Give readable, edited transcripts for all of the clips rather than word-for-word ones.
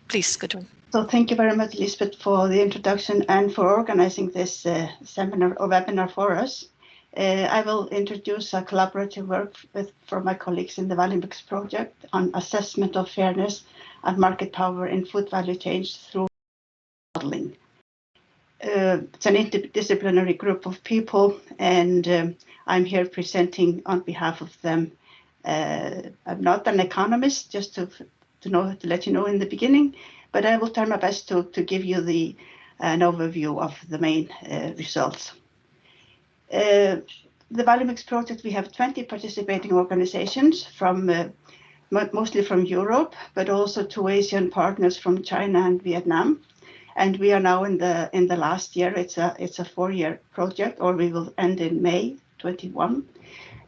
Please, Gudrun. So thank you very much, Lisbeth, for the introduction and for organizing this seminar or webinar for us. I will introduce a collaborative work from my colleagues in the Value Mix project on assessment of fairness and market power in food value chains through modeling. It's an interdisciplinary group of people, and I'm here presenting on behalf of them. I'm not an economist, just to let you know in the beginning, but I will try my best to give you an overview of the main results. The Value Mix project, we have 20 participating organizations from mostly from Europe, but also two Asian partners from China and Vietnam. And we are now in the last year. It's a 4-year project, or we will end in May 21.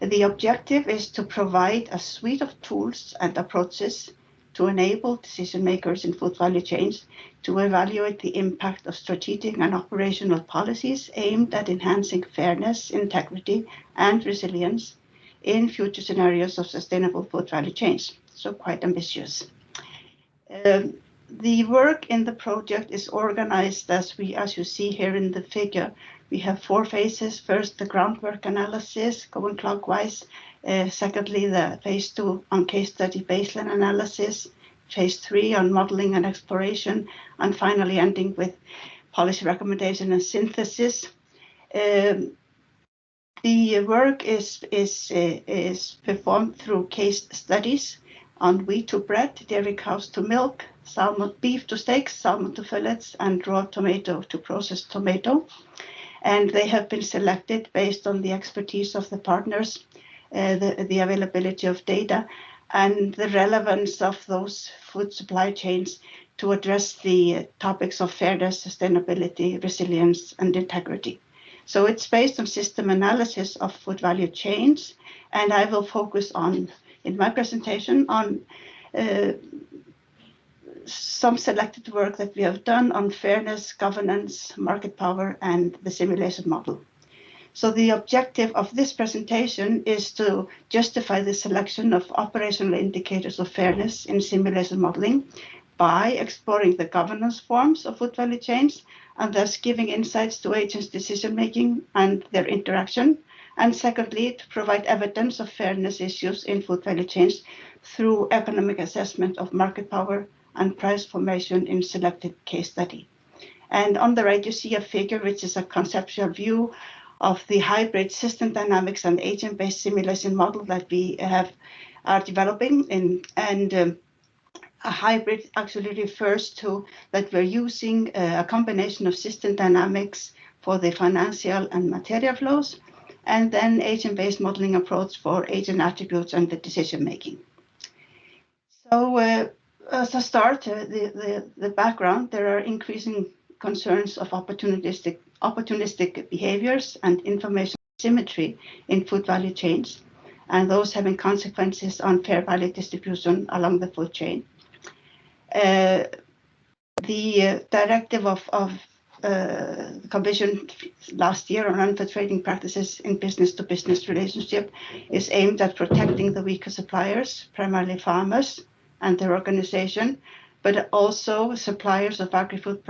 The objective is to provide a suite of tools and approaches to enable decision makers in food value chains to evaluate the impact of strategic and operational policies aimed at enhancing fairness, integrity, and resilience in future scenarios of sustainable food value chains. So quite ambitious. The work in the project is organized as you see here in the figure. We have 4 phases. First, the groundwork analysis going clockwise. Secondly, the phase 2 on case study baseline analysis. Phase 3 on modeling and exploration. And finally, ending with policy recommendation and synthesis. The work is performed through case studies on wheat to bread, dairy cows to milk, beef to steaks, salmon to fillets, and raw tomato to processed tomato. And they have been selected based on the expertise of the partners, the availability of data, and the relevance of those food supply chains to address the topics of fairness, sustainability, resilience, and integrity. So it's based on system analysis of food value chains, and I will focus on, in my presentation, on some selected work that we have done on fairness, governance, market power, and the simulation model. So the objective of this presentation is to justify the selection of operational indicators of fairness in simulation modeling by exploring the governance forms of food value chains and thus giving insights to agents' decision-making and their interaction. And secondly, to provide evidence of fairness issues in food value chains through economic assessment of market power and price formation in selected case study. And on the right, you see a figure which is a conceptual view of the hybrid system dynamics and agent-based simulation model that we are developing. A hybrid actually refers to that we're using a combination of system dynamics for the financial and material flows, and then agent-based modeling approach for agent attributes and the decision-making. So as a start, the background, there are increasing concerns of opportunistic behaviors and information asymmetry in food value chains, and those having consequences on fair value distribution along the food chain. The directive of the Commission last year on unfair trading practices in business-to-business relationship is aimed at protecting the weaker suppliers, primarily farmers and their organization, but also suppliers of agri-food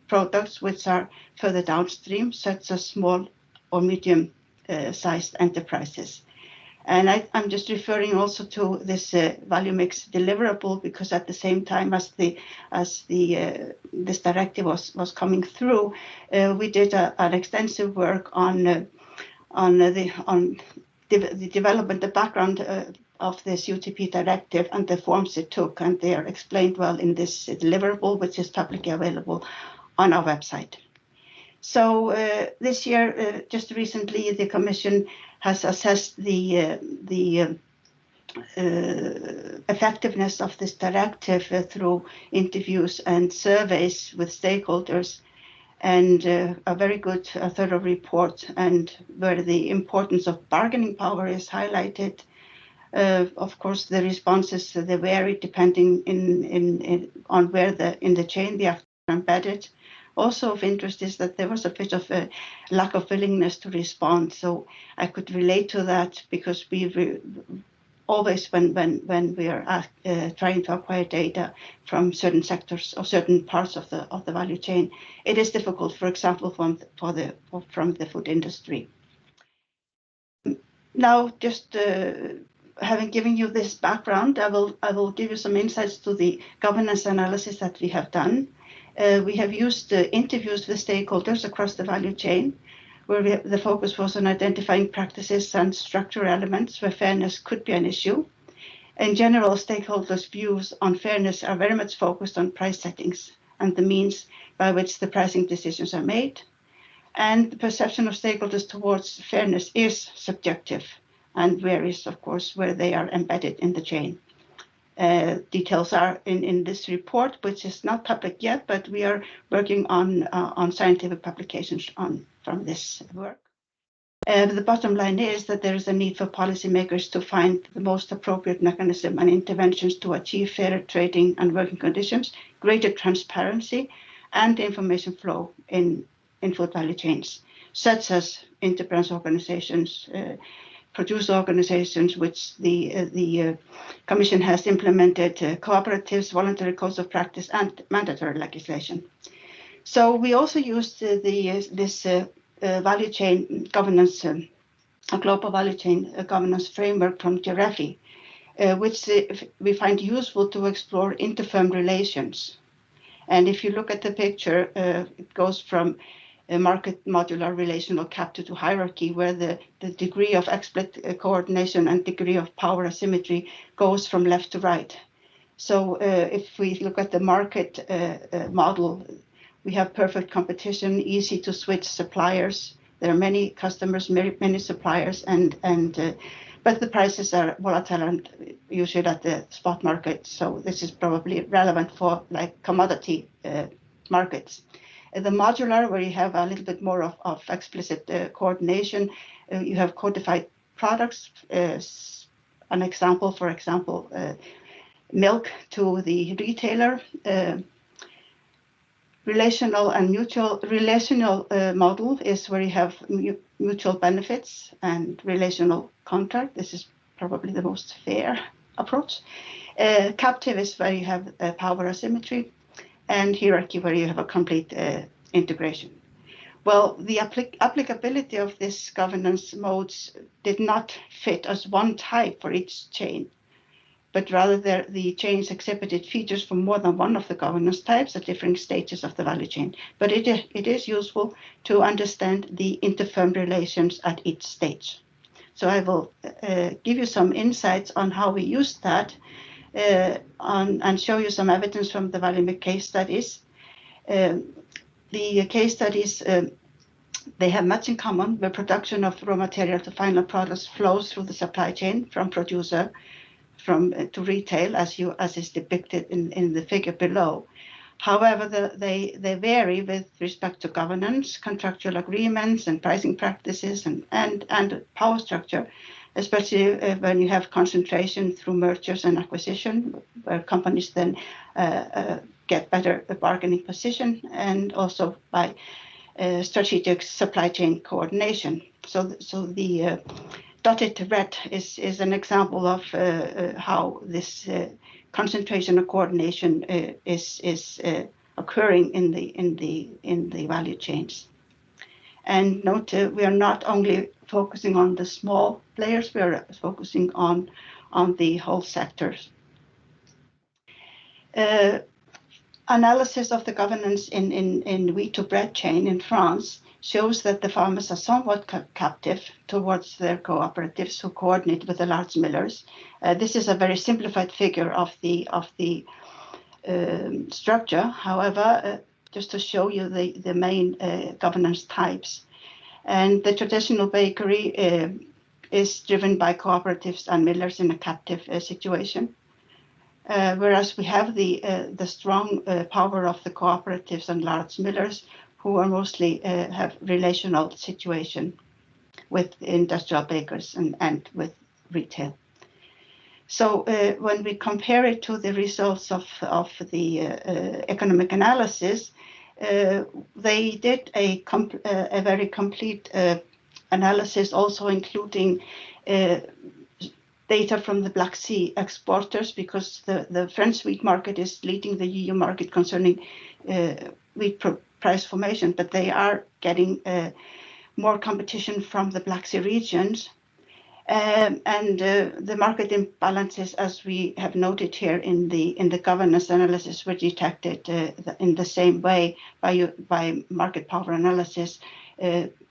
products which are further downstream, such as small or medium-sized enterprises. And I'm just referring also to this value mix deliverable, because at the same time as this directive was coming through, we did an extensive work on the development, the background of this UTP directive and the forms it took, and they are explained well in this deliverable, which is publicly available on our website. So this year, just recently, the Commission has assessed the effectiveness of this directive through interviews and surveys with stakeholders, and a very good thorough report, and where the importance of bargaining power is highlighted. Of course, the responses, they vary depending on where in the chain the actors are embedded. Also of interest is that there was a bit of a lack of willingness to respond. So I could relate to that, because always when we are trying to acquire data from certain sectors or certain parts of the value chain, it is difficult, for example, from the food industry. Now, just having given you this background, I will give you some insights to the governance analysis that we have done. We have used interviews with stakeholders across the value chain, where the focus was on identifying practices and structural elements where fairness could be an issue. In general, stakeholders' views on fairness are very much focused on price settings and the means by which the pricing decisions are made. And the perception of stakeholders towards fairness is subjective and varies, of course, where they are embedded in the chain. Details are in this report, which is not public yet, but we are working on scientific publications from this work. The bottom line is that there is a need for policymakers to find the most appropriate mechanism and interventions to achieve fairer trading and working conditions, greater transparency, and information flow in food value chains, such as enterprise organizations, producer organizations, which the Commission has implemented, cooperatives, voluntary codes of practice, and mandatory legislation. So we also used this value chain governance, a global value chain governance framework from GREFI, which we find useful to explore interfirm relations. And if you look at the picture, it goes from a market modular relational captive to hierarchy, where the degree of explicit coordination and degree of power asymmetry goes from left to right. So if we look at the market model, we have perfect competition, easy to switch suppliers. There are many customers, many suppliers, but the prices are volatile and usually at the spot market. So this is probably relevant for like commodity markets. The modular, where you have a little bit more of explicit coordination, you have codified products. An example, for example, milk to the retailer. Relational model is where you have mutual benefits and relational contract. This is probably the most fair approach. Captive is where you have power asymmetry, and hierarchy where you have a complete integration. Well, the applicability of this governance modes did not fit as one type for each chain, but rather the chains exhibited features from more than one of the governance types at different stages of the value chain. But it is useful to understand the interfirm relations at each stage. So I will give you some insights on how we used that and show you some evidence from the value case studies. The case studies, they have much in common. The production of raw material to final products flows through the supply chain from producer to retail, as is depicted in the figure below. However, they vary with respect to governance, contractual agreements, and pricing practices, and power structure, especially when you have concentration through mergers and acquisition, where companies then get better bargaining position, and also by strategic supply chain coordination. So the dotted red is an example of how this concentration and coordination is occurring in the value chains. And note, we are not only focusing on the small players, we are focusing on the whole sectors. Analysis of the governance in wheat to bread chain in France shows that the farmers are somewhat captive towards their cooperatives who coordinate with the large millers. This is a very simplified figure of the structure. However, just to show you the main governance types. And the traditional bakery is driven by cooperatives and millers in a captive situation. Whereas we have the strong power of the cooperatives and large millers, who are mostly have relational situation with industrial bakers and with retail. So when we compare it to the results of the economic analysis, they did a very complete analysis, also including data from the Black Sea exporters, because the French wheat market is leading the EU market concerning wheat price formation, but they are getting more competition from the Black Sea regions. And the market imbalances, as we have noted here in the governance analysis, were detected in the same way by market power analysis,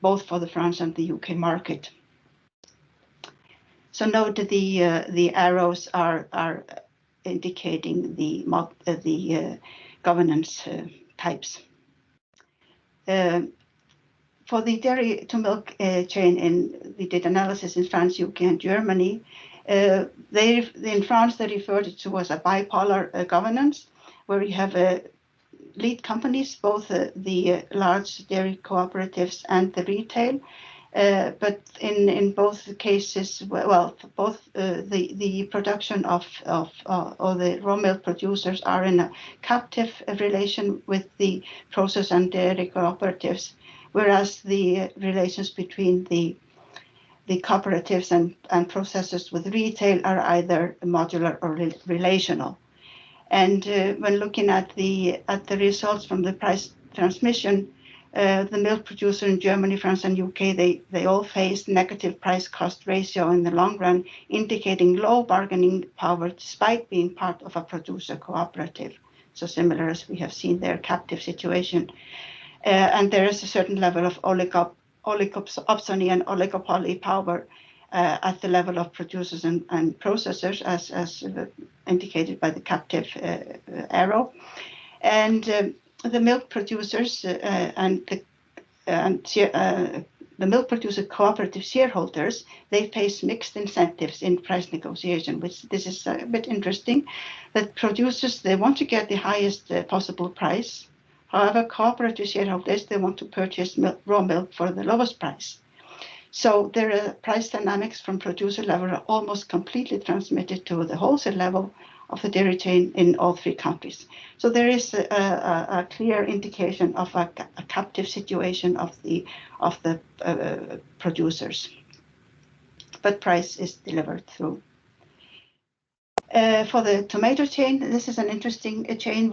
both for the France and the UK market. So note that the arrows are indicating the governance types. For the dairy to milk chain, we did analysis in France, UK, and Germany. In France, they referred to as a bipolar governance, where you have lead companies, both the large dairy cooperatives and the retail. But in both cases, both the production or the raw milk producers are in a captive relation with the process and dairy cooperatives, whereas the relations between the cooperatives and processors with retail are either modular or relational. And when looking at the results from the price transmission, the milk producer in Germany, France, and UK, they all face negative price-cost ratio in the long run, indicating low bargaining power despite being part of a producer cooperative. So similar as we have seen their captive situation. And there is a certain level of oligopsony and oligopoly power at the level of producers and processors, as indicated by the captive arrow. And the milk producers and the milk producer cooperative shareholders, they face mixed incentives in price negotiation, which this is a bit interesting. That producers, they want to get the highest possible price. However, cooperative shareholders, they want to purchase raw milk for the lowest price. So their price dynamics from producer level are almost completely transmitted to the wholesale level of the dairy chain in all three countries. So there is a clear indication of a captive situation of the producers, but price is delivered through. For the tomato chain, this is an interesting chain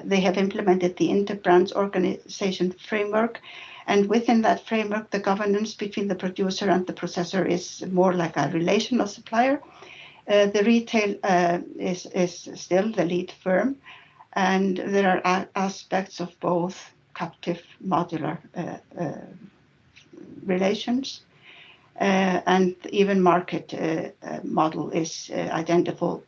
they have implemented the interbranch organization framework, and within that framework, the governance between the producer and the processor is more like a relational supplier. The retail is still the lead firm, and there are aspects of both captive modular relations, and even market model is identifiable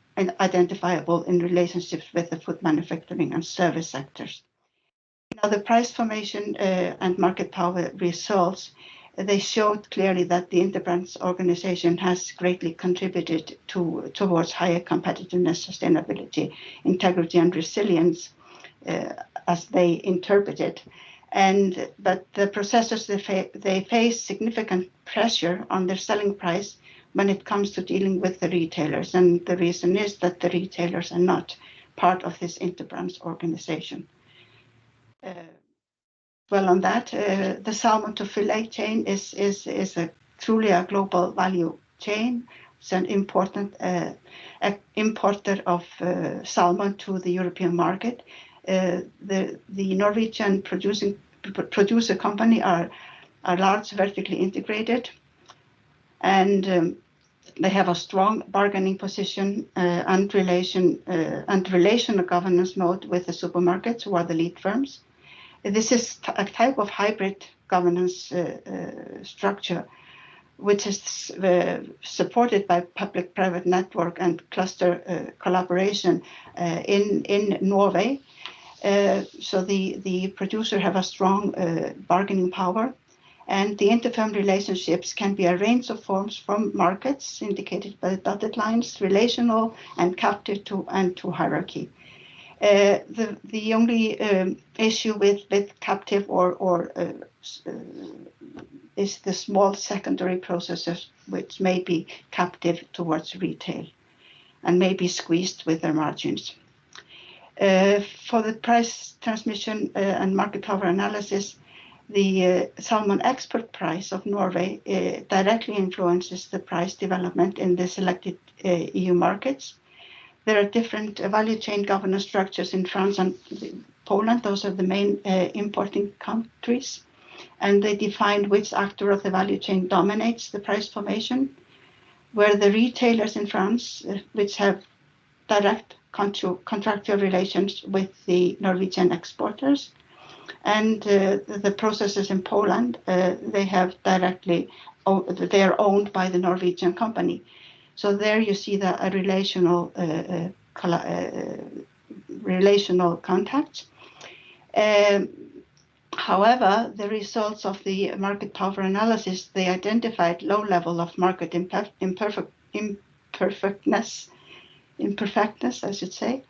in relationships with the food manufacturing and service sectors. Now, the price formation and market power results, they showed clearly that the interbranch organization has greatly contributed towards higher competitiveness, sustainability, integrity, and resilience, as they interpret it. But the processors, they face significant pressure on their selling price when it comes to dealing with the retailers. And the reason is that the retailers are not part of this interbranch organization. Well, on that, the salmon to fillet chain is truly a global value chain. It's an important importer of salmon to the European market. The Norwegian producer company are large, vertically integrated, and they have a strong bargaining position and relational governance mode with the supermarkets, who are the lead firms. This is a type of hybrid governance structure, which is supported by public-private network and cluster collaboration in Norway. So the producer have a strong bargaining power, and the interfirm relationships can be a range of forms from markets indicated by the dotted lines, relational and captive to hierarchy. The only issue with captive or is the small secondary processors, which may be captive towards retail and may be squeezed with their margins. For the price transmission and market power analysis, the salmon export price of Norway directly influences the price development in the selected EU markets. There are different value chain governance structures in France and Poland. Those are the main importing countries, and they define which actor of the value chain dominates the price formation, where the retailers in France, which have direct contractual relations with the Norwegian exporters, and the processors in Poland, they are owned by the Norwegian company. So there you see a relational contact. However, the results of the market power analysis, they identified low level of market imperfectness, I should say,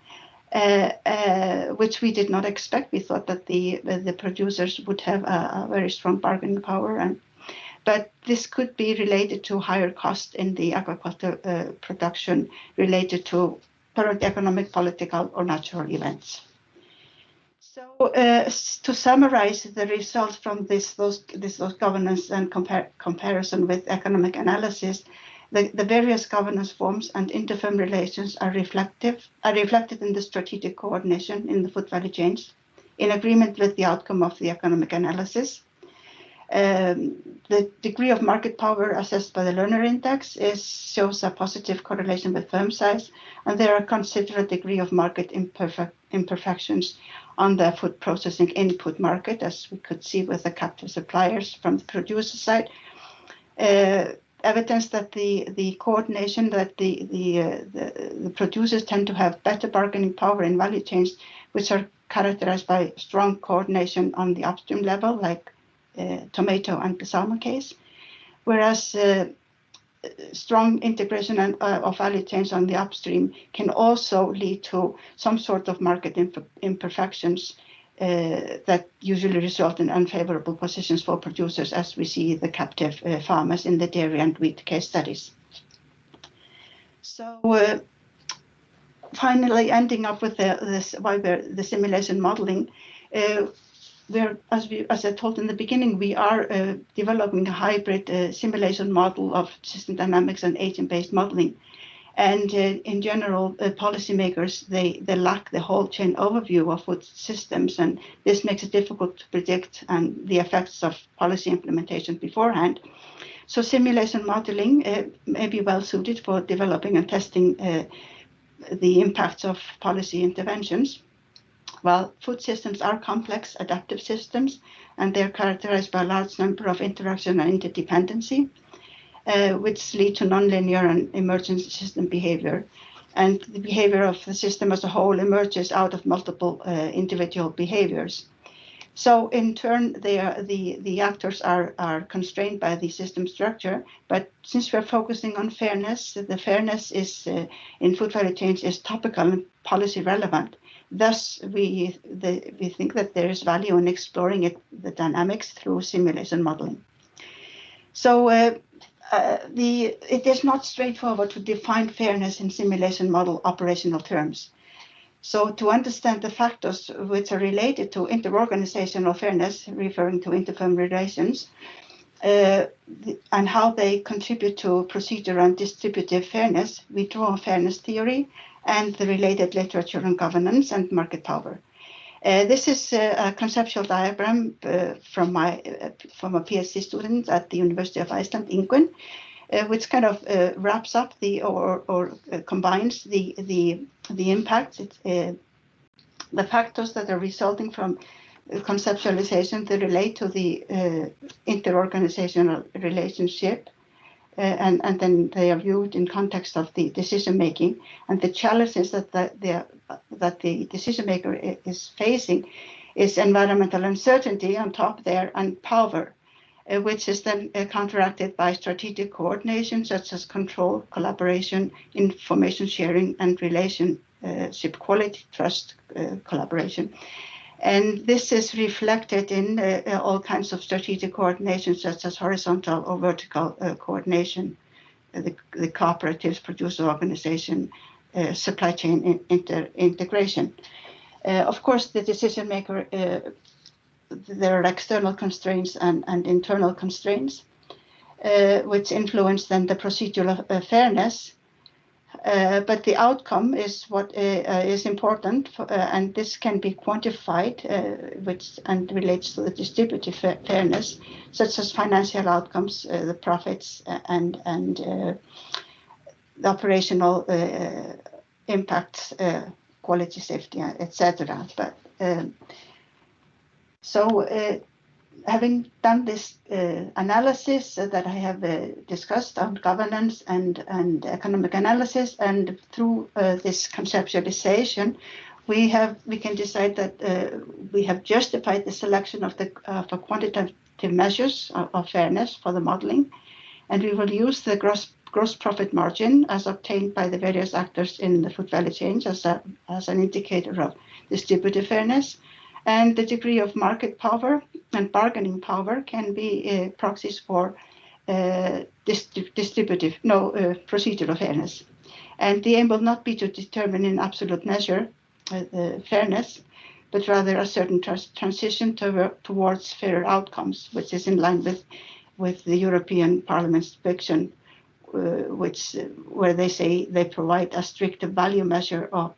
which we did not expect. We thought that the producers would have a very strong bargaining power, but this could be related to higher cost in the aquaculture production related to current economic, political, or natural events. So to summarize the results from those governance and comparison with economic analysis, the various governance forms and interfirm relations are reflected in the strategic coordination in the food value chains, in agreement with the outcome of the economic analysis. The degree of market power assessed by the Lerner index shows a positive correlation with firm size, and there are considerable degree of market imperfections on the food processing input market, as we could see with the captive suppliers from the producer side. Evidence that the coordination, that the producers tend to have better bargaining power in value chains, which are characterized by strong coordination on the upstream level, like tomato and the salmon case, whereas strong integration of value chains on the upstream can also lead to some sort of market imperfections that usually result in unfavorable positions for producers, as we see the captive farmers in the dairy and wheat case studies. So finally, ending up with the simulation modeling, as I told in the beginning, we are developing a hybrid simulation model of system dynamics and agent-based modeling. And in general, policymakers, they lack the whole chain overview of food systems, and this makes it difficult to predict the effects of policy implementation beforehand. So simulation modeling may be well suited for developing and testing the impacts of policy interventions. Well, food systems are complex adaptive systems, and they're characterized by a large number of interaction and interdependency, which lead to nonlinear and emergent system behavior. And the behavior of the system as a whole emerges out of multiple individual behaviors. So in turn, the actors are constrained by the system structure. But since we're focusing on fairness, the fairness is in food value chains is topical and policy relevant. Thus, we think that there is value in exploring the dynamics through simulation modeling. So it is not straightforward to define fairness in simulation model operational terms. So to understand the factors which are related to interorganizational fairness, referring to interfirm relations, and how they contribute to procedure and distributive fairness, we draw a fairness theory and the related literature on governance and market power. This is a conceptual diagram from a PhD student at the University of Iceland, Ingwin, which kind of wraps up or combines the impacts, the factors that are resulting from conceptualization that relate to the interorganizational relationship, and then they are viewed in context of the decision making, and the challenges that the decision maker is facing is environmental uncertainty on top there, and power, which is then counteracted by strategic coordination such as control, collaboration, information sharing, and relationship quality, trust, collaboration. And this is reflected in all kinds of strategic coordination, such as horizontal or vertical coordination, the cooperatives, producer organization, supply chain integration. Of course, the decision maker there are external constraints and internal constraints, which influence then the procedural fairness. But the outcome is what is important, and this can be quantified, and relates to the distributive fairness, such as financial outcomes, the profits, and the operational impacts, quality, safety, etc. But having done this analysis that I have discussed on governance and economic analysis, and through this conceptualization, we can decide that we have justified the selection of the quantitative measures of fairness for the modeling, and we will use the gross profit margin as obtained by the various actors in the food value chain as an indicator of distributive fairness. And the degree of market power and bargaining power can be proxies for procedural fairness. And the aim will not be to determine in absolute measure fairness, but rather a certain transition towards fairer outcomes, which is in line with the European Parliament's fiction, where they say they provide a strict value measure of,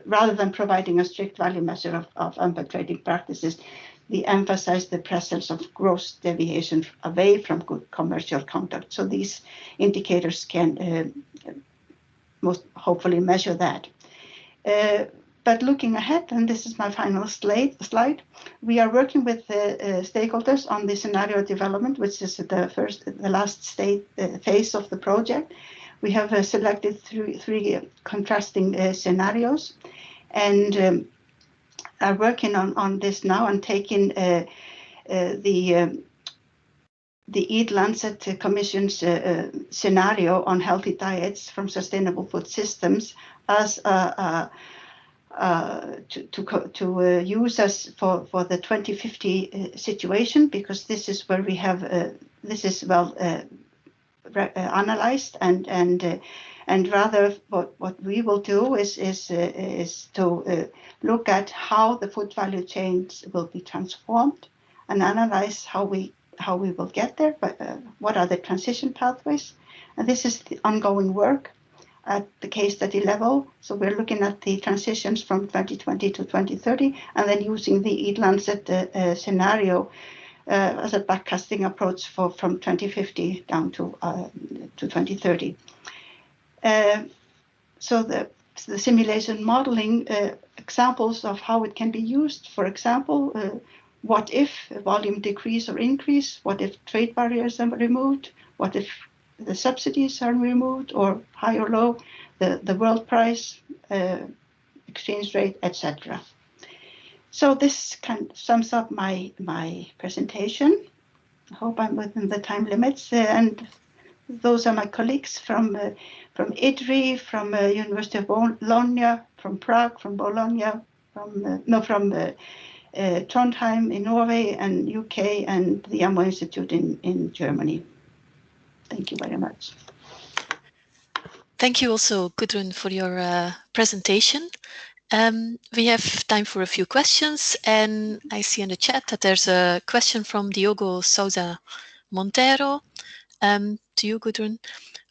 rather than providing a strict value measure of unfair trading practices, they emphasize the presence of gross deviation away from good commercial conduct. So these indicators can most hopefully measure that. But looking ahead, and this is my final slide, we are working with stakeholders on the scenario development, which is the last phase of the project. We have selected three contrasting scenarios, and are working on this now and taking the Eat Lancet Commission's scenario on healthy diets from sustainable food systems as to use us for the 2050 situation, because this is where we have this is well analyzed, and rather what we will do is to look at how the food value chains will be transformed and analyze how we will get there, but what are the transition pathways. And this is the ongoing work at the case study level. So we're looking at the transitions from 2020 to 2030, and then using the Eat Lancet scenario as a backcasting approach from 2050 down to 2030. So the simulation modeling examples of how it can be used, for example, what if volume decrease or increase? What if trade barriers are removed? What if the subsidies are removed, or high or low, the world price, exchange rate, etc. So this kind of sums up my presentation. I hope I'm within the time limits, and those are my colleagues from IDRI, from University of Bologna, from Prague, from Bologna, from Trondheim in Norway and UK, and the Ammo Institute in Germany. Thank you very much. Thank you also, Gudrun, for your presentation. We have time for a few questions, and I see in the chat that there's a question from Diogo Souza Montero. To you, Gudrun.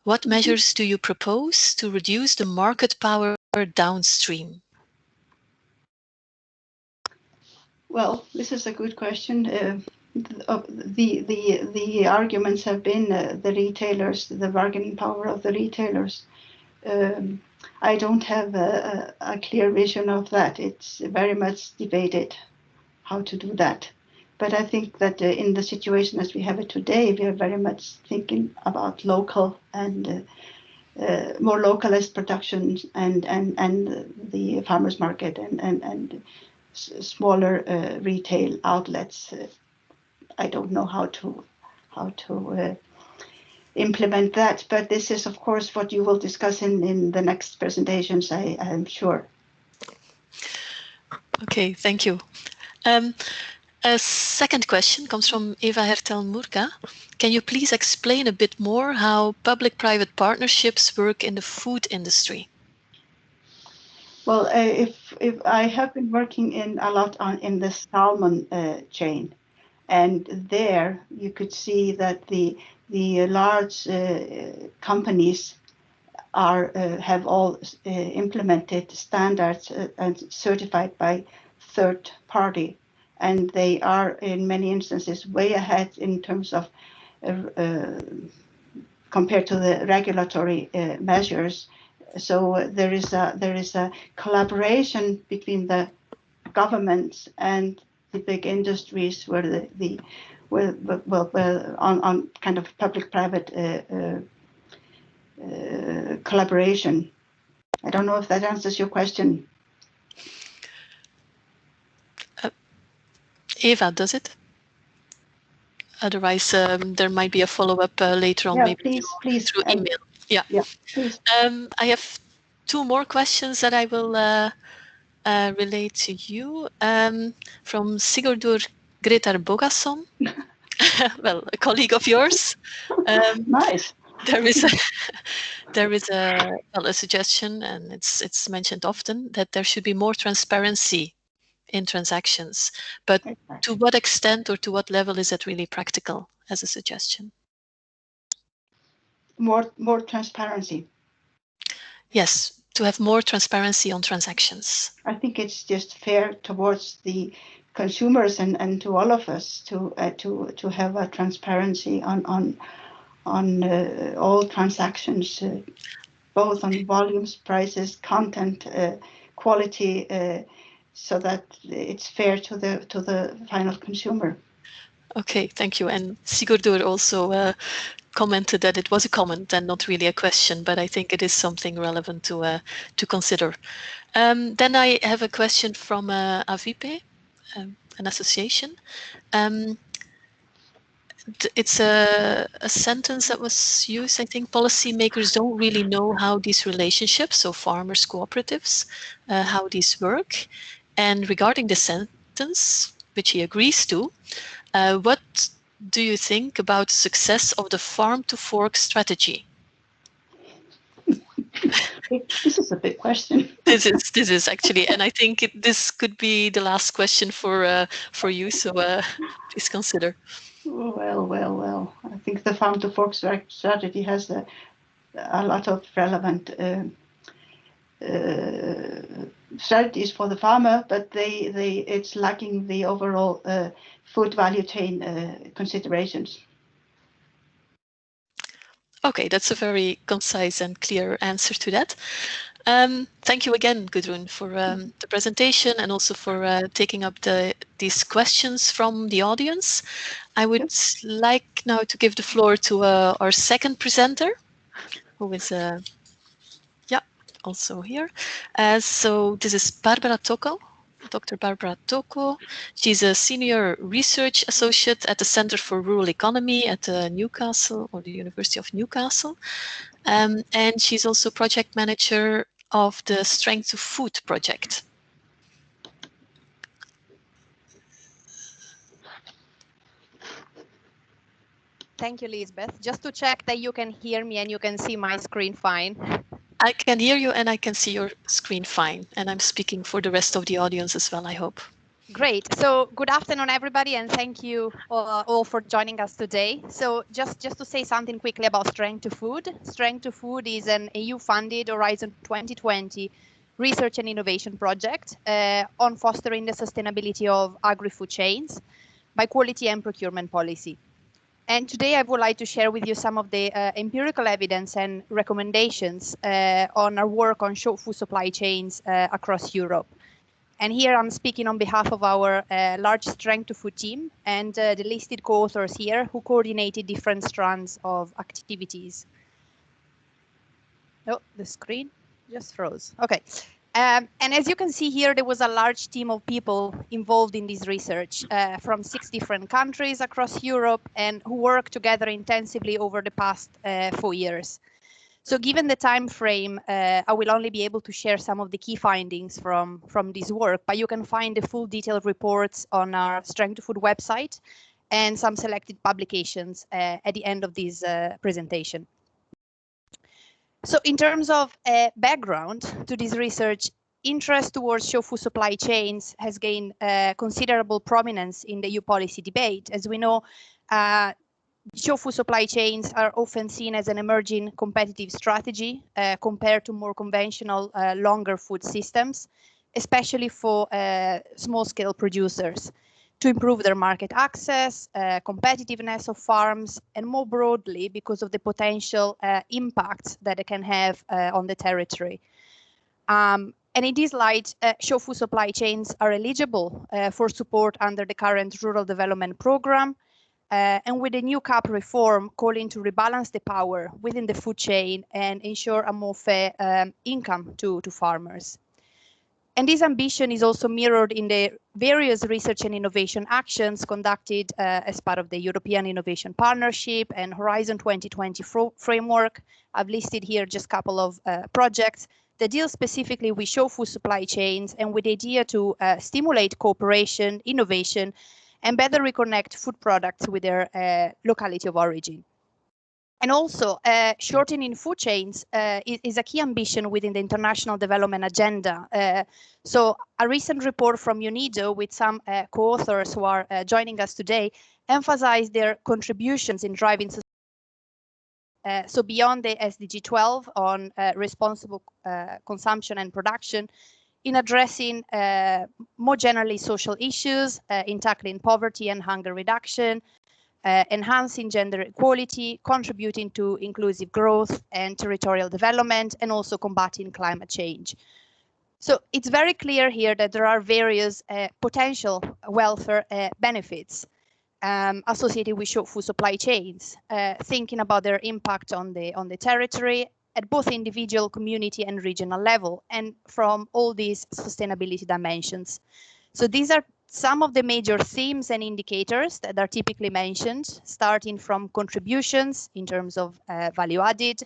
What measures do you propose to reduce the market power downstream? Well, this is a good question. The arguments have been the retailers, the bargaining power of the retailers. I don't have a clear vision of that. It's very much debated how to do that. But I think that in the situation as we have it today, we are very much thinking about local and more localized production and the farmers market and smaller retail outlets. I don't know how to implement that, but this is of course what you will discuss in the next presentations, I am sure. Okay, thank you. A second question comes from Eva Hertel-Murka. Can you please explain a bit more how public-private partnerships work in the food industry? Well, if I have been working a lot in the salmon chain, and there you could see that the large companies have all implemented standards and certified by third party, and they are in many instances way ahead in terms of compared to the regulatory measures. So there is a collaboration between the governments and the big industries where on kind of public-private collaboration. I don't know if that answers your question. Eva, does it? Otherwise, there might be a follow-up later on, Yeah, maybe please. through email. Yeah, please. I have two more questions that I will relate to you from Sigurdur Gretar Bogason. Well, a colleague of yours. Nice. There is a suggestion, and it's mentioned often, that there should be more transparency in transactions. But to what extent or to what level is that really practical as a suggestion? More transparency. Yes, to have more transparency on transactions. I think it's just fair towards the consumers and to all of us to have a transparency on all transactions, both on volumes, prices, content, quality, so that it's fair to the final consumer. Okay, thank you. And Sigurdur also commented that it was a comment and not really a question, but I think it is something relevant to consider. Then I have a question from AVIPE, an association. It's a sentence that was used. I think policymakers don't really know how these relationships, so farmers, cooperatives, how these work. And regarding the sentence, which he agrees to, what do you think about success of the farm to fork strategy? This is a big question. This is actually, and I think this could be the last question for you. So please consider. Well. I think the farm to fork strategy has a lot of relevant strategies for the farmer, but it's lacking the overall food value chain considerations. Okay, that's a very concise and clear answer to that. Thank you again, Gudrun, for the presentation and also for taking up these questions from the audience. I would like now to give the floor to our second presenter, who is also here. So this is Barbara Tocco, Dr. Barbara Tocco. She's a senior research associate at the Center for Rural Economy at Newcastle, or the University of Newcastle. And she's also project manager of the Strength to Food project. Thank you, Lisbeth. Just to check that you can hear me and you can see my screen fine. I can hear you and I can see your screen fine. And I'm speaking for the rest of the audience as well, I hope. Great. So good afternoon, everybody, and thank you all for joining us today. So just to say something quickly about Strength to Food. Strength to Food is an EU-funded Horizon 2020 research and innovation project on fostering the sustainability of agri-food chains by quality and procurement policy. And today I would like to share with you some of the empirical evidence and recommendations on our work on short food supply chains across Europe. And here I'm speaking on behalf of our large Strength to Food team and the listed co-authors here who coordinated different strands of activities. Oh, the screen just froze. Okay. And as you can see here, there was a large team of people involved in this research from 6 different countries across Europe and who worked together intensively over the past 4 years. So given the time frame, I will only be able to share some of the key findings from this work, but you can find the full detailed reports on our Strength to Food website and some selected publications at the end of this presentation. So in terms of background to this research, interest towards show food supply chains has gained considerable prominence in the EU policy debate. As we know, show food supply chains are often seen as an emerging competitive strategy compared to more conventional longer food systems, especially for small-scale producers, to improve their market access, competitiveness of farms, and more broadly because of the potential impacts that it can have on the territory. And in this light, show food supply chains are eligible for support under the current Rural Development Programme, and with the new CAP reform calling to rebalance the power within the food chain and ensure a more fair income to farmers. And this ambition is also mirrored in the various research and innovation actions conducted as part of the European Innovation Partnership and Horizon 2020 framework. I've listed here just a couple of projects that deal specifically with show food supply chains and with the idea to stimulate cooperation, innovation, and better reconnect food products with their locality of origin. And also, shortening food chains is a key ambition within the international development agenda. So a recent report from UNIDO with some co-authors who are joining us today emphasized their contributions in driving so beyond the SDG 12 on responsible consumption and production, in addressing more generally social issues, in tackling poverty and hunger reduction, enhancing gender equality, contributing to inclusive growth and territorial development, and also combating climate change. So it's very clear here that there are various potential welfare benefits associated with show food supply chains, thinking about their impact on the territory at both individual, community, and regional level, and from all these sustainability dimensions. So these are some of the major themes and indicators that are typically mentioned, starting from contributions in terms of value added,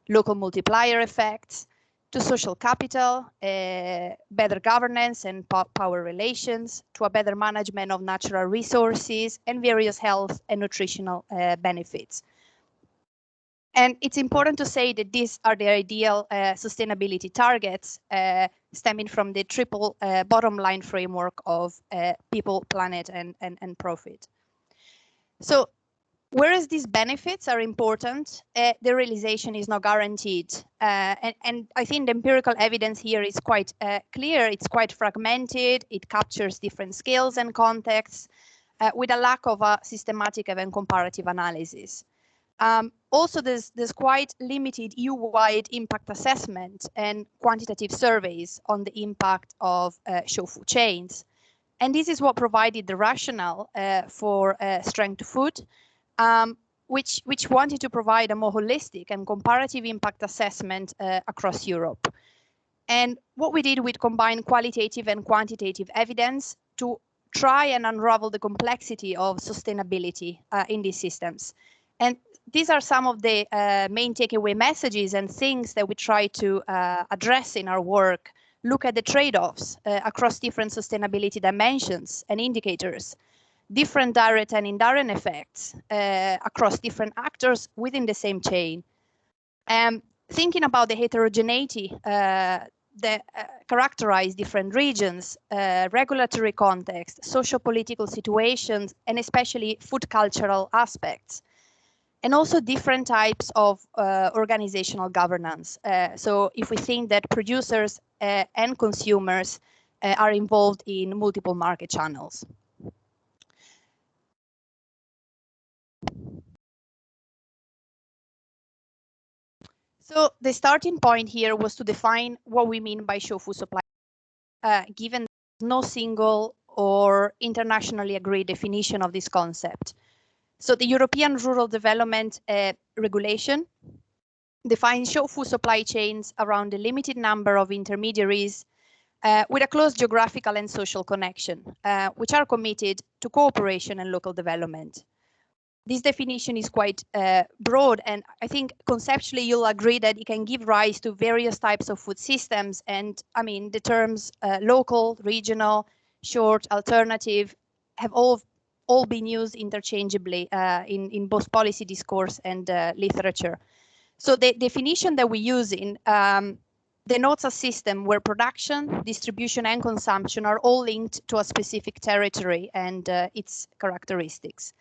local multiplier effects, to social capital, better governance and power relations, to a better management of natural resources, and various health and nutritional benefits. And it's important to say that these are the ideal sustainability targets stemming from the triple bottom line framework of people, planet, and profit. So whereas these benefits are important, the realization is not guaranteed. And I think the empirical evidence here is quite clear. It's quite fragmented. It captures different scales and contexts with a lack of a systematic and comparative analysis. Also, there's quite limited EU-wide impact assessment and quantitative surveys on the impact of show food chains. And this is what provided the rationale for Strength to Food, which wanted to provide a more holistic and comparative impact assessment across Europe. And what we did with combined qualitative and quantitative evidence to try and unravel the complexity of sustainability in these systems. And these are some of the main takeaway messages and things that we try to address in our work. Look at the trade-offs across different sustainability dimensions and indicators, different direct and indirect effects across different actors within the same chain. Thinking about the heterogeneity that characterize different regions, regulatory context, socio-political situations, and especially food cultural aspects. And also different types of organizational governance. So if we think that producers and consumers are involved in multiple market channels. So the starting point here was to define what we mean by show food supply, given no single or internationally agreed definition of this concept. So the European Rural Development Regulation defines show food supply chains around a limited number of intermediaries with a close geographical and social connection, which are committed to cooperation and local development. This definition is quite broad, and I think conceptually you'll agree that it can give rise to various types of food systems. And I mean, the terms local, regional, short, alternative have all been used interchangeably in both policy discourse and literature. So the definition that we use in denotes a system where production, distribution, and consumption are all linked to a specific territory and its characteristics.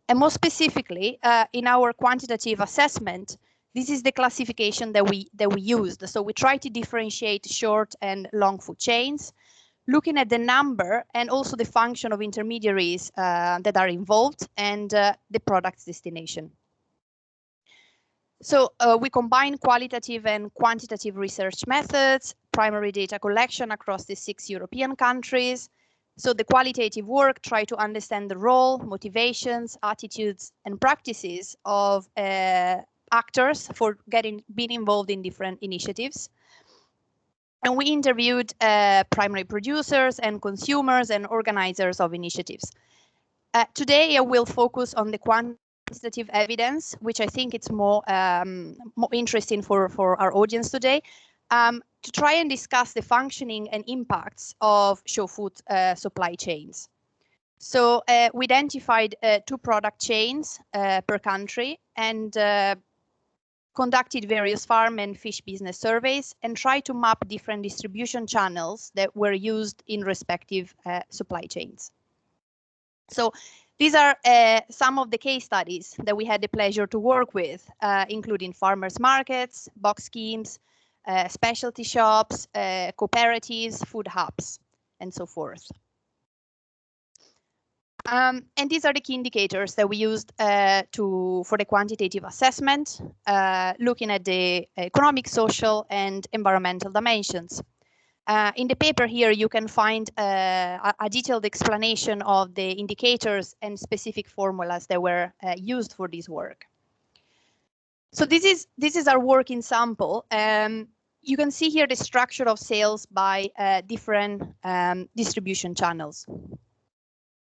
And more specifically, in our quantitative assessment, this is the classification that we used. So we try to differentiate short and long food chains, looking at the number and also the function of intermediaries that are involved and the product's destination. So we combine qualitative and quantitative research methods, primary data collection across the 6 European countries. So the qualitative work try to understand the role, motivations, attitudes, and practices of actors for being involved in different initiatives. And we interviewed primary producers and consumers and organizers of initiatives. Today, I will focus on the quantitative evidence, which I think it's more interesting for our audience today, to try and discuss the functioning and impacts of show food supply chains. So we identified 2 product chains per country and conducted various farm and fish business surveys and tried to map different distribution channels that were used in respective supply chains. So these are some of the case studies that we had the pleasure to work with, including farmers markets, box schemes, specialty shops, cooperatives, food hubs, and so forth. And these are the key indicators that we used for the quantitative assessment, looking at the economic, social, and environmental dimensions. In the paper here, you can find a detailed explanation of the indicators and specific formulas that were used for this work. So this is our working sample. You can see here the structure of sales by different distribution channels.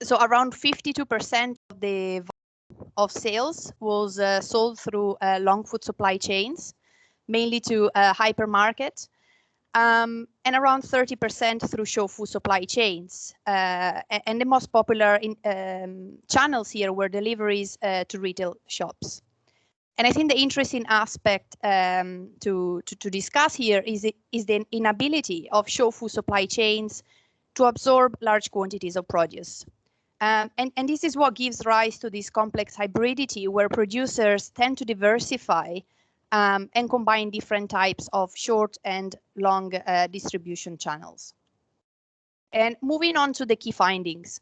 So around 52% of the volume of sales was sold through long food supply chains, mainly to hypermarket, and around 30% through show food supply chains. And the most popular channels here were deliveries to retail shops. And I think the interesting aspect to discuss here is the inability of show food supply chains to absorb large quantities of produce. And this is what gives rise to this complex hybridity where producers tend to diversify and combine different types of short and long distribution channels. And moving on to the key findings.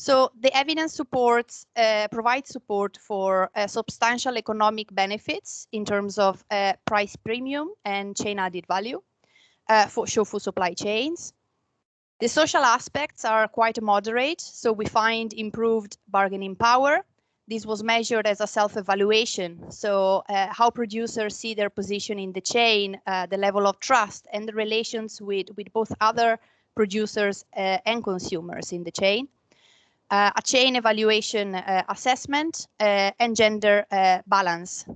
So the evidence provides support for substantial economic benefits in terms of price premium and chain added value for show food supply chains. The social aspects are quite moderate, so we find improved bargaining power. This was measured as a self-evaluation, so how producers see their position in the chain, the level of trust, and the relations with both other producers and consumers in the chain. A chain evaluation assessment and gender balance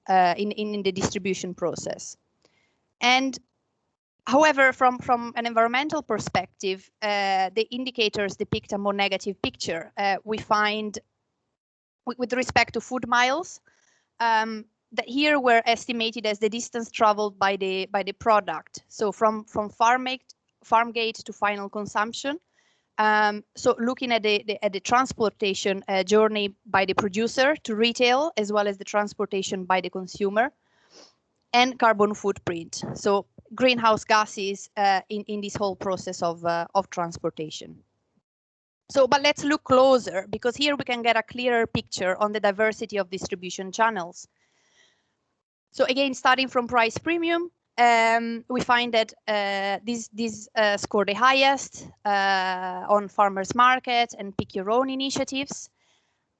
in the distribution process. And however, from an environmental perspective, the indicators depict a more negative picture. We find, with respect to food miles, that here were estimated as the distance traveled by the product. So from farm gate to final consumption. So looking at the transportation journey by the producer to retail, as well as the transportation by the consumer, and carbon footprint. So greenhouse gases in this whole process of transportation. So, but let's look closer, because here we can get a clearer picture on the diversity of distribution channels. So again, starting from price premium, we find that these score the highest on farmers market and pick your own initiatives.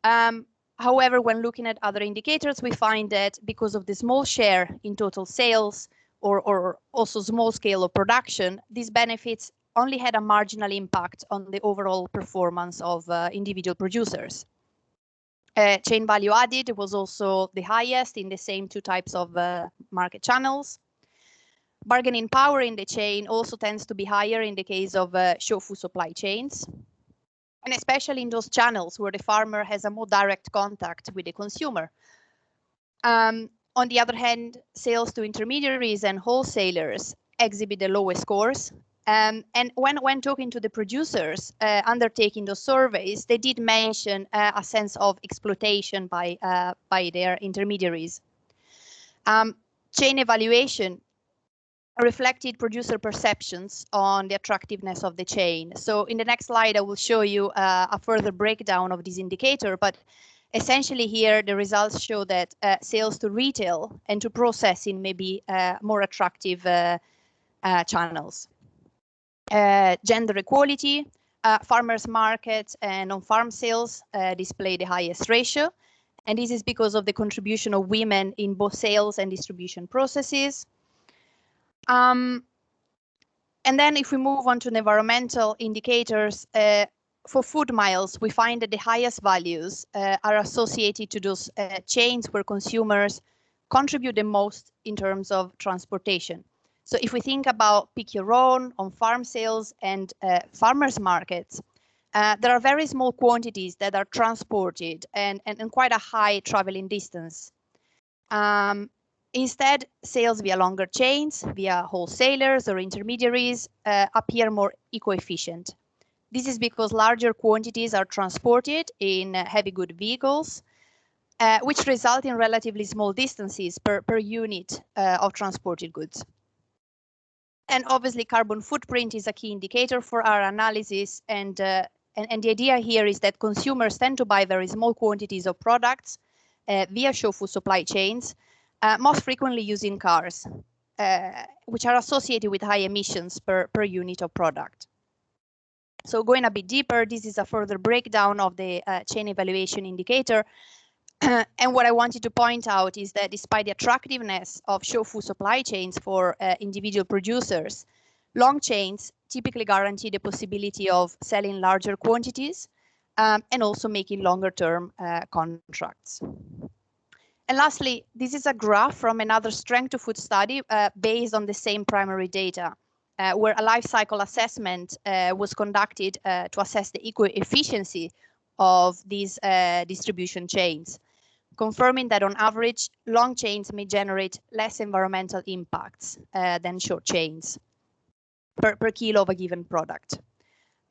However, when looking at other indicators, we find that because of the small share in total sales or also small scale of production, these benefits only had a marginal impact on the overall performance of individual producers. Chain value added was also the highest in the same 2 types of market channels. Bargaining power in the chain also tends to be higher in the case of show food supply chains, and especially in those channels where the farmer has a more direct contact with the consumer. On the other hand, sales to intermediaries and wholesalers exhibit the lowest scores. And when talking to the producers undertaking those surveys, they did mention a sense of exploitation by their intermediaries. Chain evaluation reflected producer perceptions on the attractiveness of the chain. So in the next slide, I will show you a further breakdown of this indicator, but essentially here the results show that sales to retail and to processing may be more attractive channels. Gender equality, farmers markets and on-farm sales display the highest ratio. And this is because of the contribution of women in both sales and distribution processes. And then if we move on to the environmental indicators, for food miles, we find that the highest values are associated to those chains where consumers contribute the most in terms of transportation. So if we think about pick your own, on-farm sales and farmers markets, there are very small quantities that are transported and quite a high traveling distance. Instead, sales via longer chains, via wholesalers or intermediaries appear more eco-efficient. This is because larger quantities are transported in heavy good vehicles, which result in relatively small distances per unit of transported goods. And obviously, carbon footprint is a key indicator for our analysis. And the idea here is that consumers tend to buy very small quantities of products via show food supply chains, most frequently using cars, which are associated with high emissions per unit of product. So going a bit deeper, this is a further breakdown of the chain evaluation indicator. And what I wanted to point out is that despite the attractiveness of show food supply chains for individual producers, long chains typically guarantee the possibility of selling larger quantities and also making longer term contracts. And lastly, this is a graph from another strength to food study based on the same primary data, where a life cycle assessment was conducted to assess the eco-efficiency of these distribution chains, confirming that on average, long chains may generate less environmental impacts than short chains per kilo of a given product.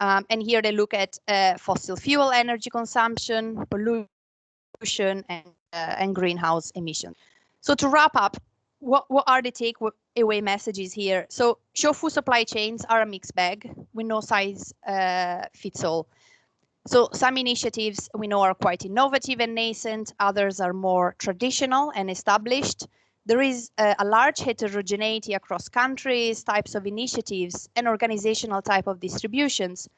And here they look at fossil fuel energy consumption, pollution, and greenhouse emissions. So to wrap up, what are the takeaway messages here? So show food supply chains are a mixed bag with no size fits all. So some initiatives we know are quite innovative and nascent, others are more traditional and established. There is a large heterogeneity across countries, types of initiatives, and organizational type of distributions.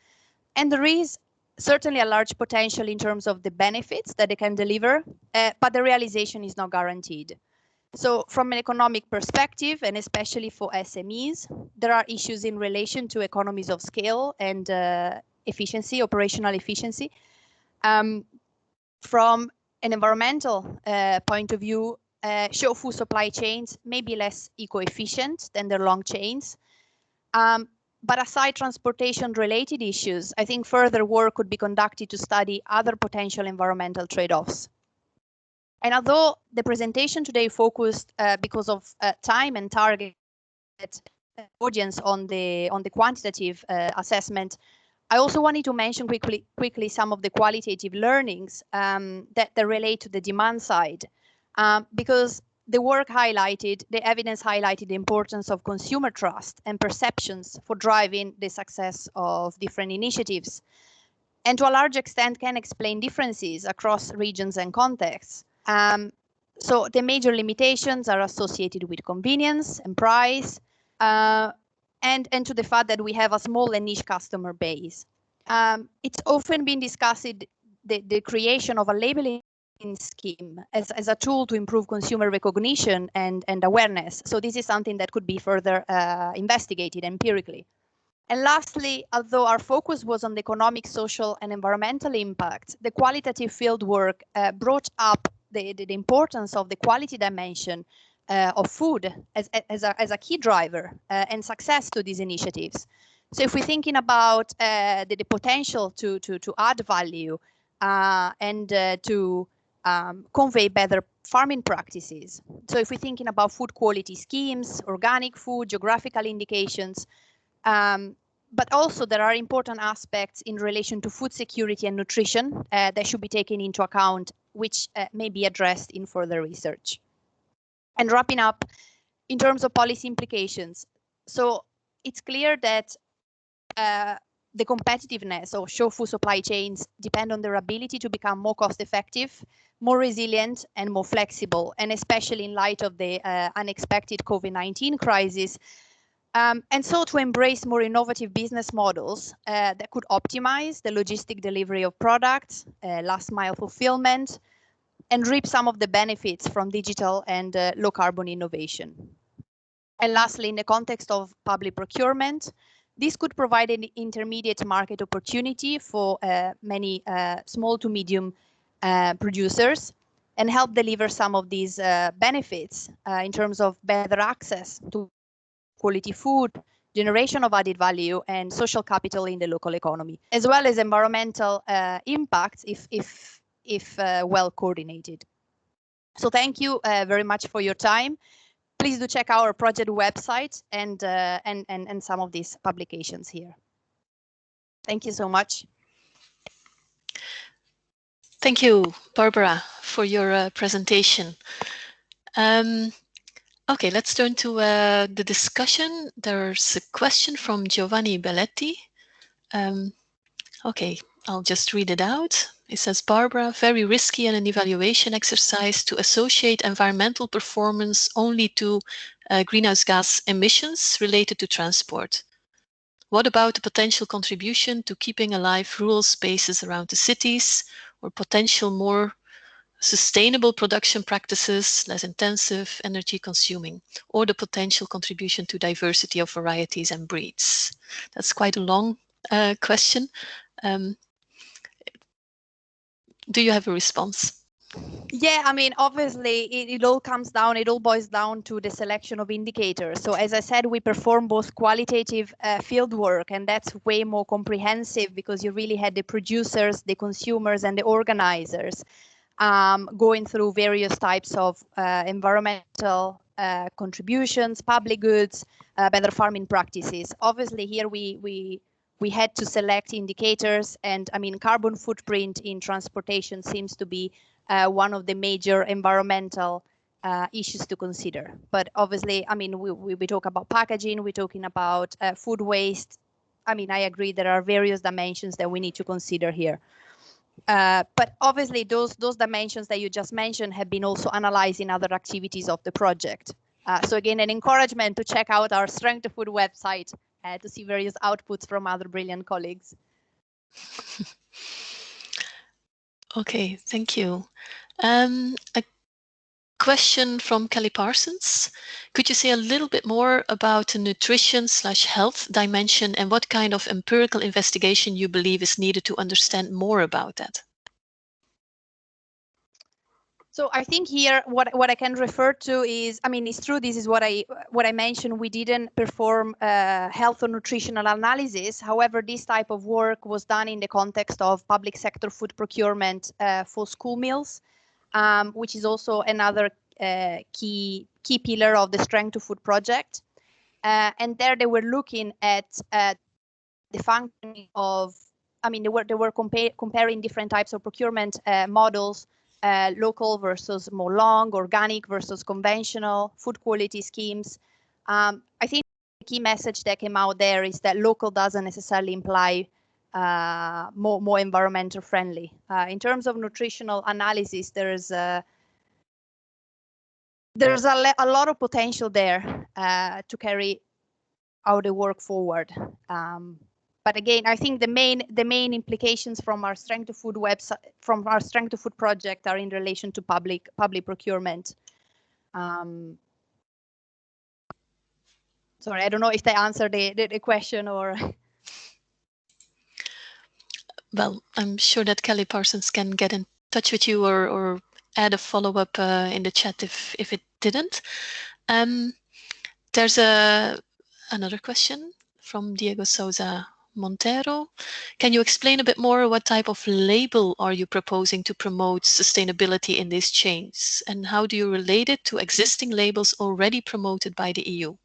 And there is certainly a large potential in terms of the benefits that they can deliver, but the realization is not guaranteed. So from an economic perspective, and especially for SMEs, there are issues in relation to economies of scale and efficiency, operational efficiency. From an environmental point of view, show food supply chains may be less eco-efficient than their long chains. But aside transportation-related issues, I think further work could be conducted to study other potential environmental trade-offs. And although the presentation today focused because of time and target audience on the quantitative assessment, I also wanted to mention quickly some of the qualitative learnings that relate to the demand side, because the work highlighted, the evidence highlighted the importance of consumer trust and perceptions for driving the success of different initiatives, and to a large extent can explain differences across regions and contexts. So the major limitations are associated with convenience and price, and to the fact that we have a small and niche customer base. It's often been discussed the creation of a labeling scheme as a tool to improve consumer recognition and awareness. So this is something that could be further investigated empirically. And lastly, although our focus was on the economic, social, and environmental impact, the qualitative fieldwork brought up the importance of the quality dimension of food as a key driver and success to these initiatives. So if we're thinking about the potential to add value and to convey better farming practices. So if we're thinking about food quality schemes, organic food, geographical indications, but also there are important aspects in relation to food security and nutrition that should be taken into account, which may be addressed in further research. And wrapping up, in terms of policy implications, so it's clear that the competitiveness of shore food supply chains depend on their ability to become more cost-effective, more resilient, and more flexible, and especially in light of the unexpected COVID-19 crisis. And so to embrace more innovative business models that could optimize the logistic delivery of products, last mile fulfillment, and reap some of the benefits from digital and low carbon innovation. And lastly, in the context of public procurement, this could provide an intermediate market opportunity for many small to medium producers and help deliver some of these benefits in terms of better access to quality food, generation of added value, and social capital in the local economy, as well as environmental impacts if well coordinated. So thank you very much for your time. Please do check our project website and some of these publications here. Thank you so much. Thank you, Barbara, for your presentation. Okay, let's turn to the discussion. There's a question from Giovanni Belletti. Okay, I'll just read it out. It says, Barbara, very risky and an evaluation exercise to associate environmental performance only to greenhouse gas emissions related to transport. What about the potential contribution to keeping alive rural spaces around the cities, or potential more sustainable production practices, less intensive, energy consuming, or the potential contribution to diversity of varieties and breeds? That's quite a long question. Do you have a response? Yeah, I mean, obviously, it all boils down to the selection of indicators. So as I said, we perform both qualitative field work, and that's way more comprehensive because you really had the producers, the consumers, and the organizers going through various types of environmental contributions, public goods, better farming practices. Obviously, here we had to select indicators, and I mean, carbon footprint in transportation seems to be one of the major environmental issues to consider. But obviously, I mean, we talk about packaging, we're talking about food waste. I mean, I agree there are various dimensions that we need to consider here. But obviously, those dimensions that you just mentioned have been also analyzed in other activities of the project. So again, an encouragement to check out our Strength to Food website to see various outputs from other brilliant colleagues. Okay, thank you. A question from Kelly Parsons. Could you say a little bit more about the nutrition/health dimension and what kind of empirical investigation you believe is needed to understand more about that? So I think here what I can refer to is, I mean, it's true, this is what I mentioned, we didn't perform health or nutritional analysis. However, this type of work was done in the context of public sector food procurement for school meals, which is also another key pillar of the Strength to Food project. And there they were looking at the functioning of, I mean, they were comparing different types of procurement models, local versus more long, organic versus conventional, food quality schemes. I think the key message that came out there is that local doesn't necessarily imply more environmental friendly. In terms of nutritional analysis, there's a lot of potential there to carry out the work forward. But again, I think the main implications from our Strength to Food website, from our Strength to Food project, are in relation to public procurement. Sorry, I don't know if they answered the question or. Well, I'm sure that Kelly Parsons can get in touch with you or add a follow-up in the chat if it didn't. There's another question from Diego Souza Montero. Can you explain a bit more what type of label are you proposing to promote sustainability in these chains? And how do you relate it to existing labels already promoted by the EU?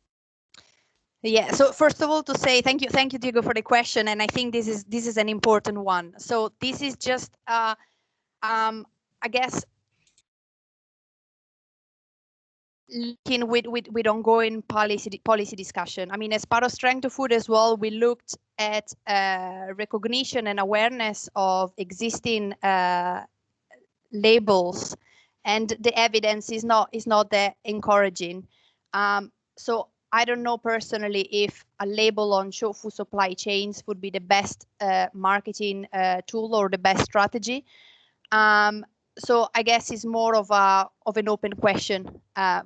Yeah, so first of all, to say thank you, Diego, for the question, and I think this is an important one. So this is just, I guess, linking with ongoing policy discussion. I mean, as part of Strength to Food as well, we looked at recognition and awareness of existing labels, and the evidence is not that encouraging. So I don't know personally if a label on food supply chains would be the best marketing tool or the best strategy. So I guess it's more of an open question.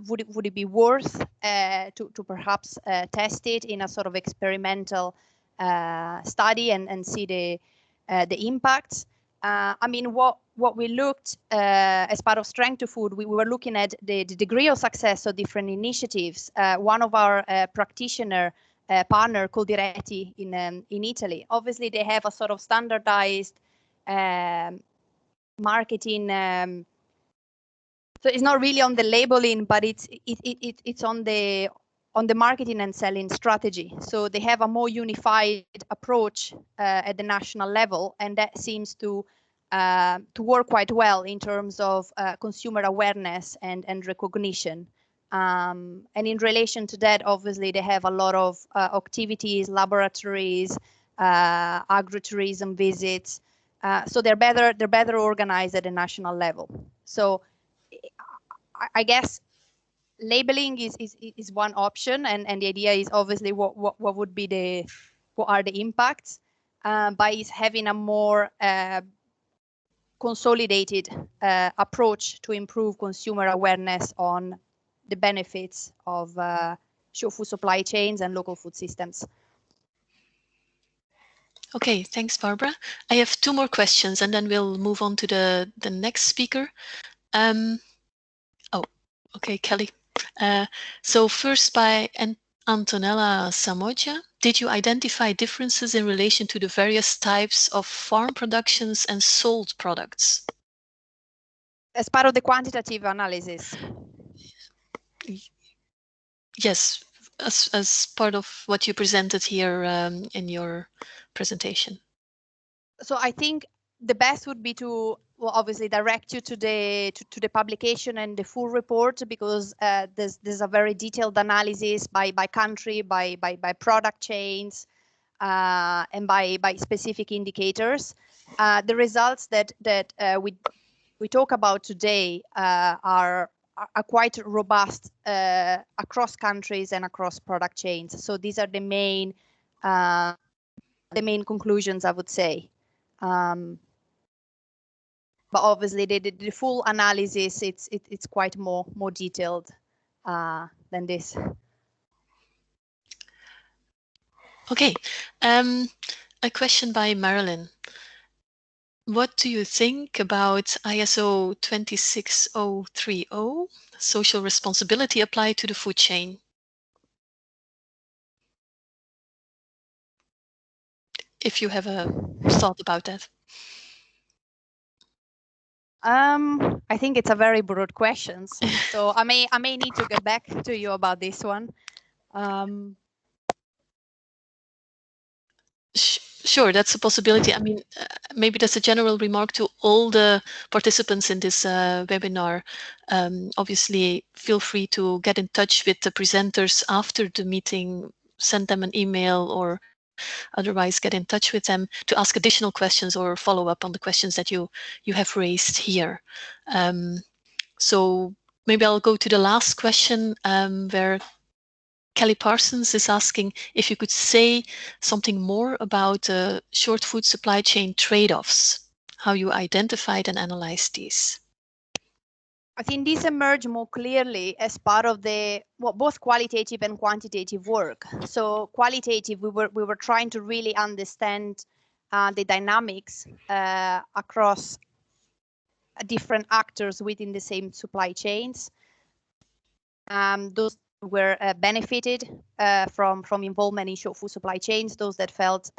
Would it be worth to perhaps test it in a sort of experimental study and see the impacts? I mean, what we looked as part of Strength to Food, we were looking at the degree of success of different initiatives. One of our practitioner partner, Coldiretti in Italy, obviously they have a sort of standardized marketing. So it's not really on the labeling, but it's on the marketing and selling strategy. So they have a more unified approach at the national level, and that seems to work quite well in terms of consumer awareness and recognition. And in relation to that, obviously they have a lot of activities, laboratories, agritourism visits. So they're better organized at the national level. So I guess labeling is one option, and the idea is obviously what would be what are the impacts by having a more consolidated approach to improve consumer awareness on the benefits of food supply chains and local food systems. Okay, thanks, Barbara. I have two more questions, and then we'll move on to the next speaker. Oh, okay, Kelly. So first by Antonella Samoja, did you identify differences in relation to the various types of farm productions and sold products? As part of the quantitative analysis? Yes, as part of what you presented here in your presentation. So I think the best would be to, well, obviously direct you to the publication and the full report, because there's a very detailed analysis by country, by product chains, and by specific indicators. The results that we talk about today are quite robust across countries and across product chains. So these are the main conclusions, I would say. But obviously the full analysis, it's quite more detailed than this. Okay, a question by Marilyn. What do you think about ISO 26030, social responsibility applied to the food chain? If you have a thought about that. I think it's a very broad question, so I may need to get back to you about this one. Sure, that's a possibility. I mean, maybe that's a general remark to all the participants in this webinar. Obviously, feel free to get in touch with the presenters after the meeting, send them an email, or otherwise get in touch with them to ask additional questions or follow up on the questions that you have raised here. So maybe I'll go to the last question where Kelly Parsons is asking if you could say something more about short food supply chain trade-offs, how you identified and analyzed these. I think these emerge more clearly as part of the both qualitative and quantitative work. So qualitative, we were trying to really understand the dynamics across different actors within the same supply chains. Those were benefited from involvement in short food supply chains, those that felt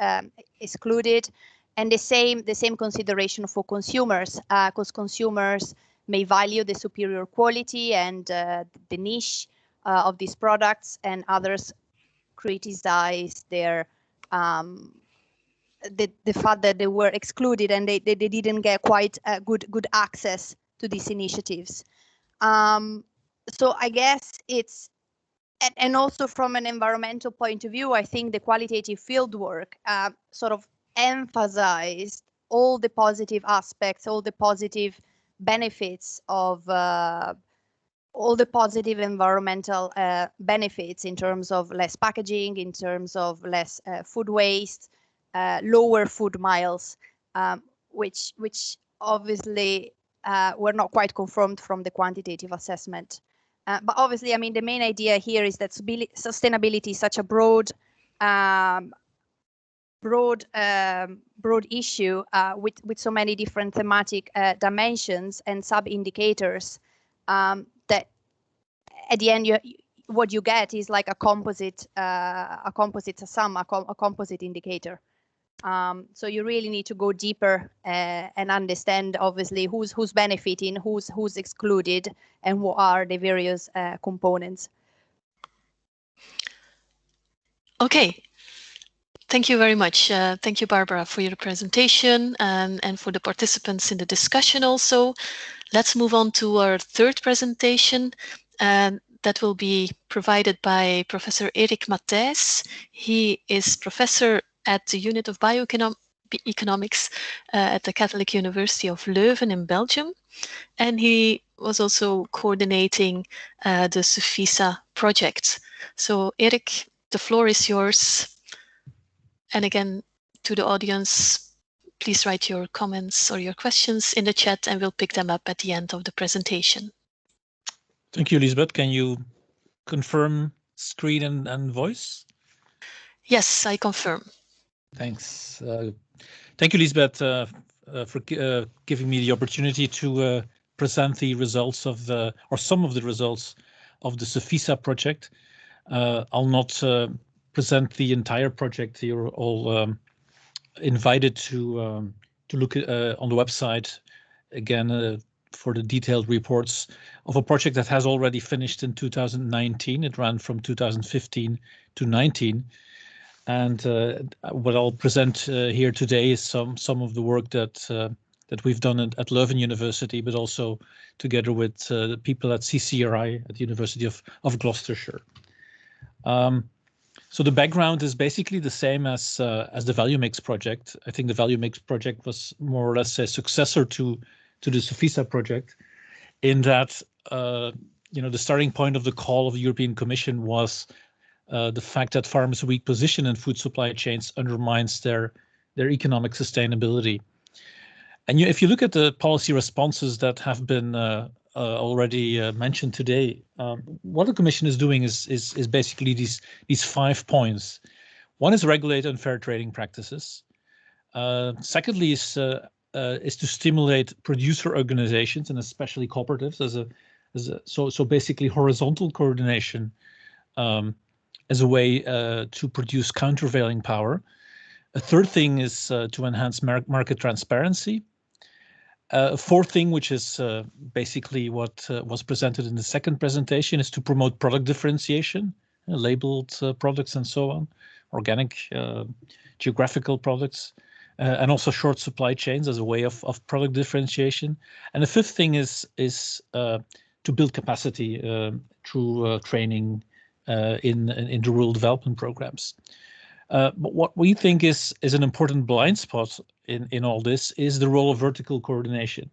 excluded, and the same consideration for consumers, because consumers may value the superior quality and the niche of these products, and others criticize their the fact that they were excluded and they didn't get quite good access to these initiatives. So I guess it's, and also from an environmental point of view, I think the qualitative fieldwork sort of emphasized all the positive aspects, all the positive benefits of all the positive environmental benefits in terms of less packaging, in terms of less food waste, lower food miles, which obviously were not quite confirmed from the quantitative assessment. But obviously, I mean, the main idea here is that sustainability is such a broad issue with so many different thematic dimensions and sub-indicators that at the end what you get is like a composite sum, a composite indicator. So you really need to go deeper and understand, obviously, who's benefiting, who's excluded, and what are the various components. Okay. Thank you very much. Thank you, Barbara, for your presentation and for the participants in the discussion also. Let's move on to our third presentation. That will be provided by Professor Erik Matthijs. He is professor at the Unit of Bioeconomics at the Catholic University of Leuven in Belgium. And he was also coordinating the Sufisa project. So Erik, the floor is yours. And again, to the audience, please write your comments or your questions in the chat and we'll pick them up at the end of the presentation. Thank you, Lisbeth. Can you confirm screen and voice? Yes, I confirm. Thanks. Thank you, Lisbeth, for giving me the opportunity to present the results of or some of the results of the Sufisa project. I'll not present the entire project. You're all invited to look at, on the website again for the detailed reports of a project that has already finished in 2019. It ran from 2015 to 19. And what I'll present here today is some of the work that we've done at Leuven University, but also together with the people at CCRI at the University of Gloucestershire. So the background is basically the same as the Value Mix project. I think the Value Mix project was more or less a successor to the Sufisa project, in that the starting point of the call of the European Commission was the fact that farmers' weak position in food supply chains undermines their economic sustainability. And if you look at the policy responses that have been already mentioned today, what the Commission is doing is basically these 5 points. One is regulate unfair trading practices. Secondly is to stimulate producer organizations and especially cooperatives so basically horizontal coordination as a way to produce countervailing power. A third thing is to enhance market transparency. A fourth thing, which is basically what was presented in the second presentation, is to promote product differentiation, labeled products and so on, organic, geographical products, and also short supply chains as a way of product differentiation. And the fifth thing is to build capacity through training in the rural development programs. But what we think is an important blind spot in all this is the role of vertical coordination.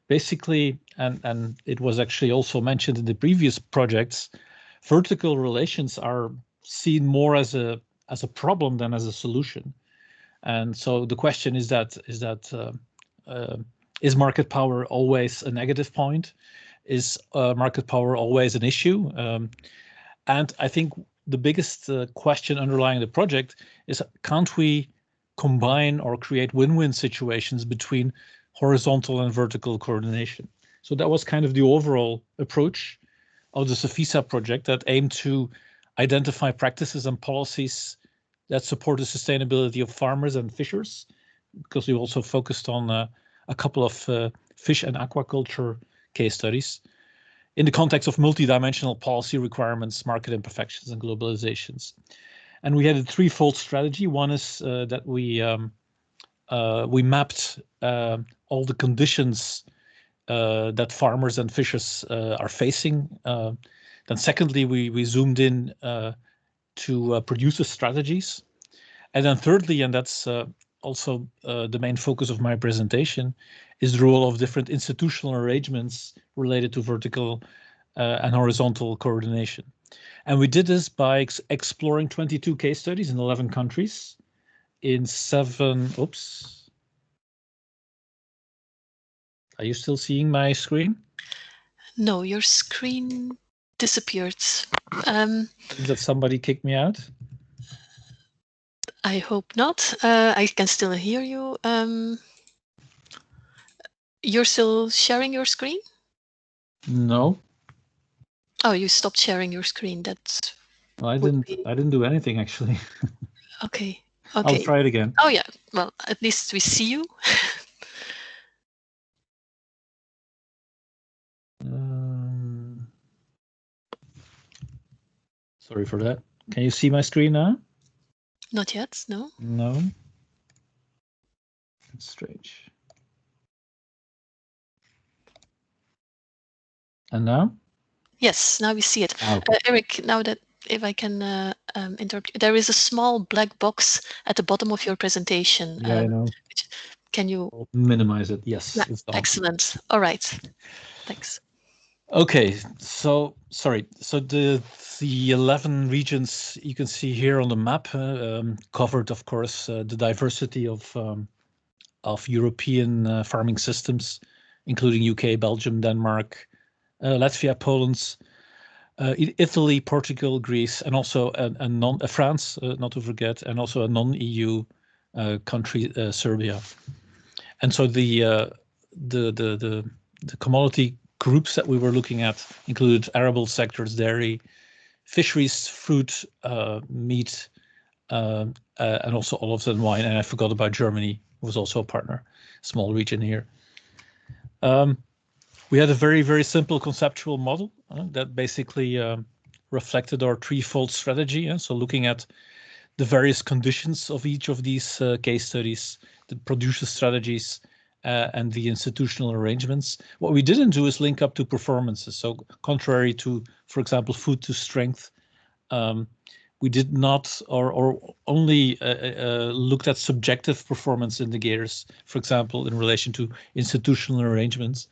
Basically, and it was actually also mentioned in the previous projects, vertical relations are seen more as a problem than as a solution. And so the question is is market power always a negative point? Is market power always an issue? And I think the biggest question underlying the project is, can't we combine or create win-win situations between horizontal and vertical coordination? So that was kind of the overall approach of the SOFISA project that aim to identify practices and policies that support the sustainability of farmers and fishers, because we also focused on a couple of fish and aquaculture case studies in the context of multidimensional policy requirements, market imperfections, and globalizations. And we had a threefold strategy. One is that we mapped all the conditions that farmers and fishers are facing. Then secondly, we zoomed in to producer strategies. And then thirdly, and that's also the main focus of my presentation, is the role of different institutional arrangements related to vertical and horizontal coordination. And we did this by exploring 22 case studies in 11 countries in 7, oops. Are you still seeing my screen? No, your screen disappeared. That somebody kicked me out? I hope not. I can still hear you. You're still sharing your screen? No. Oh, you stopped sharing your screen. That's. Well, I didn't do anything actually. Okay. I'll try it again. Oh yeah. Well, at least we see you. Sorry for that. Can you see my screen now? Not yet. No. No. That's strange. And now? Yes, now we see it. Okay. Eric, now that if I can interrupt you, there is a small black box at the bottom of your presentation. Yeah, I know. Can you I'll minimize it? Yes. Yeah, it's gone. excellent. All right. Thanks. Okay, so sorry. So the 11 regions you can see here on the map covered, of course, the diversity of European farming systems, including UK, Belgium, Denmark, Latvia, Poland, Italy, Portugal, Greece, and also a France, not to forget, and also a non-EU country, Serbia. And so the commodity groups that we were looking at included arable sectors, dairy, fisheries, fruit, meat, and also olives and wine. And I forgot about Germany, who was also a partner, small region here. We had a very, very simple conceptual model that basically reflected our threefold strategy. So looking at the various conditions of each of these case studies, the producer strategies, and the institutional arrangements. What we didn't do is link up to performances. So contrary to, for example, food to strength, we did not or only looked at subjective performance indicators, for example, in relation to institutional arrangements.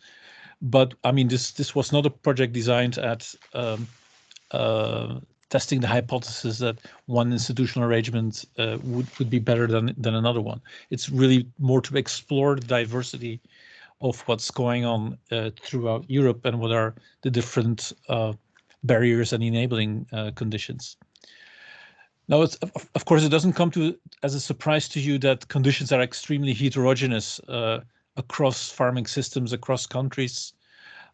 But I mean, this was not a project designed at testing the hypothesis that one institutional arrangement would be better than another one. It's really more to explore the diversity of what's going on throughout Europe and what are the different barriers and enabling conditions. Now, of course, it doesn't come as a surprise to you that conditions are extremely heterogeneous across farming systems, across countries.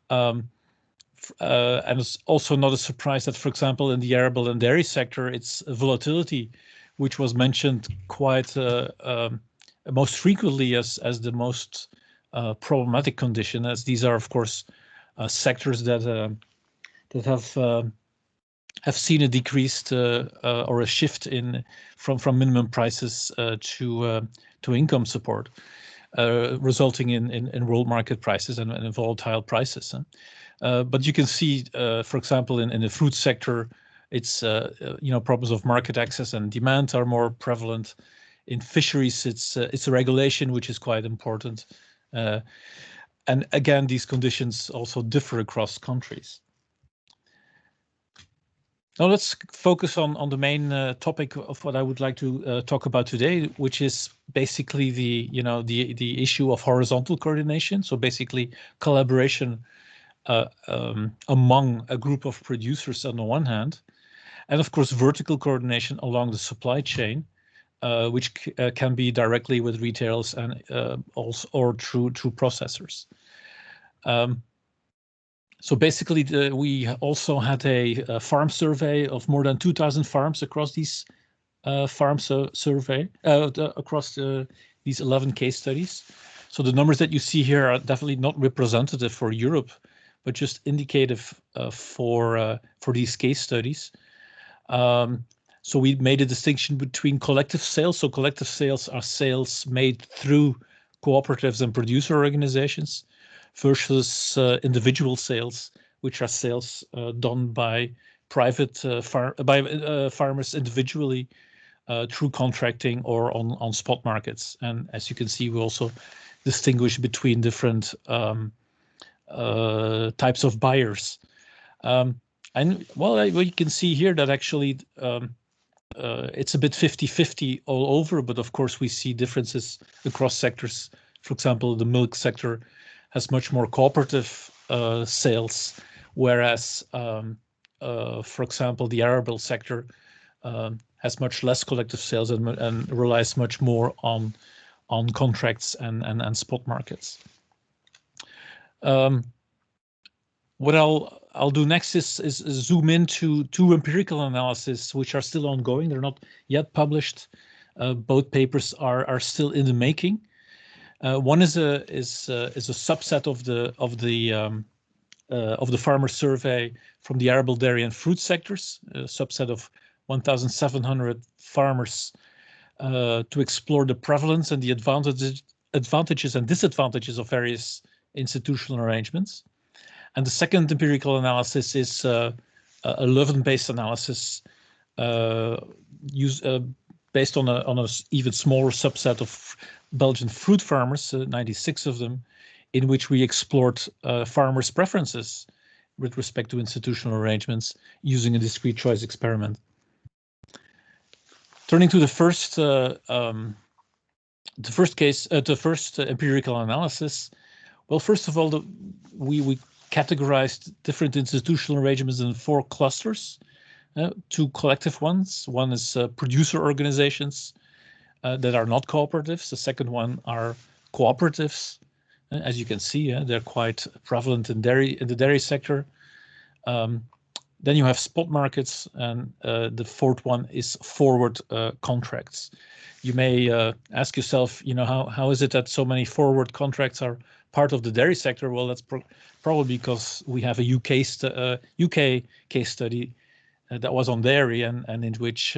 And it's also not a surprise that, for example, in the arable and dairy sector, it's volatility, which was mentioned quite most frequently as the most problematic condition, as these are, of course, sectors that have seen a decreased or a shift from minimum prices to income support, resulting in world market prices and volatile prices. But you can see, for example, in the fruit sector, it's problems of market access and demand are more prevalent. In fisheries, it's a regulation which is quite important, and again, these conditions also differ across countries. Now let's focus on the main topic of what I would like to talk about today, which is basically the issue of horizontal coordination. So basically, collaboration among a group of producers on the one hand, and of course vertical coordination along the supply chain, which can be directly with retailers and also or through processors. So basically, we also had a farm survey of more than 2,000 farms across these across these 11 case studies. So the numbers that you see here are definitely not representative for Europe, but just indicative for these case studies. So we made a distinction between collective sales. So collective sales are sales made through cooperatives and producer organizations versus individual sales, which are sales done by private farmers individually through contracting or on spot markets. And as you can see, we also distinguish between different types of buyers. And well, you can see here that actually it's a bit 50-50 all over, but of course we see differences across sectors. For example, the milk sector has much more cooperative sales, whereas, for example, the arable sector has much less collective sales and relies much more on contracts and spot markets. What I'll do next is zoom into two empirical analyses which are still ongoing. They're not yet published. Both papers are still in the making. One is a subset of the farmer survey from the arable, dairy, and fruit sectors, a subset of 1,700 farmers, to explore the prevalence and the advantages and disadvantages of various institutional arrangements. And the second empirical analysis is a Leuven-based analysis based on an even smaller subset of Belgian fruit farmers, 96 of them, in which we explored farmers' preferences with respect to institutional arrangements using a discrete choice experiment. Turning to the first empirical analysis. Well, first of all, we categorized different institutional arrangements in 4 clusters, 2 collective ones. One is producer organizations that are not cooperatives. The second one are cooperatives. As you can see, they're quite prevalent in the dairy sector. Then you have spot markets, and the fourth one is forward contracts. You may ask yourself, how is it that so many forward contracts are part of the dairy sector? Well, that's probably because we have a UK case study that was on dairy and in which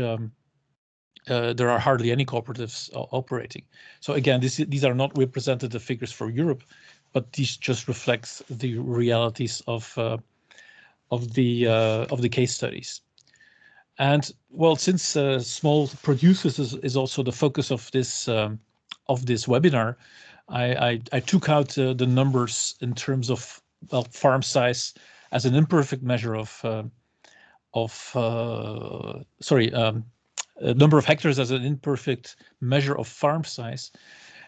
there are hardly any cooperatives operating. So again, these are not representative figures for Europe, but these just reflect the realities of the case studies. And well, since small producers is also the focus of this webinar, I took out the numbers in terms of farm size as an imperfect measure number of hectares as an imperfect measure of farm size.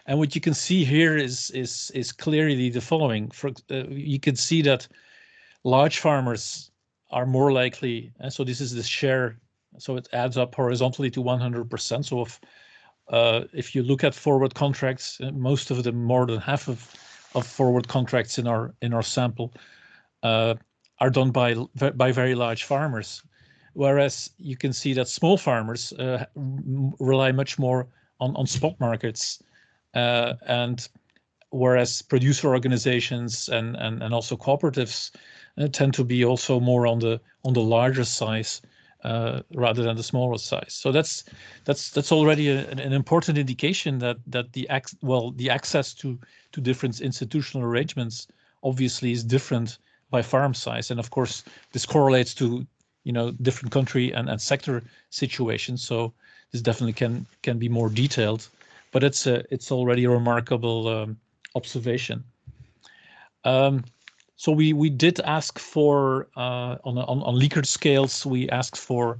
And what you can see here is clearly the following. You can see that large farmers are more likely, and so this is the share, so it adds up horizontally to 100%. So if you look at forward contracts, most of them, more than half of forward contracts in our sample, are done by very large farmers, whereas you can see that small farmers rely much more on spot markets, and whereas producer organizations and also cooperatives tend to be also more on the larger size rather than the smaller size. So that's already an important indication that the access to different institutional arrangements obviously is different by farm size, and of course this correlates to different country and sector situations. So this definitely can be more detailed, but it's already a remarkable observation. So we did ask for on Likert scales. We asked for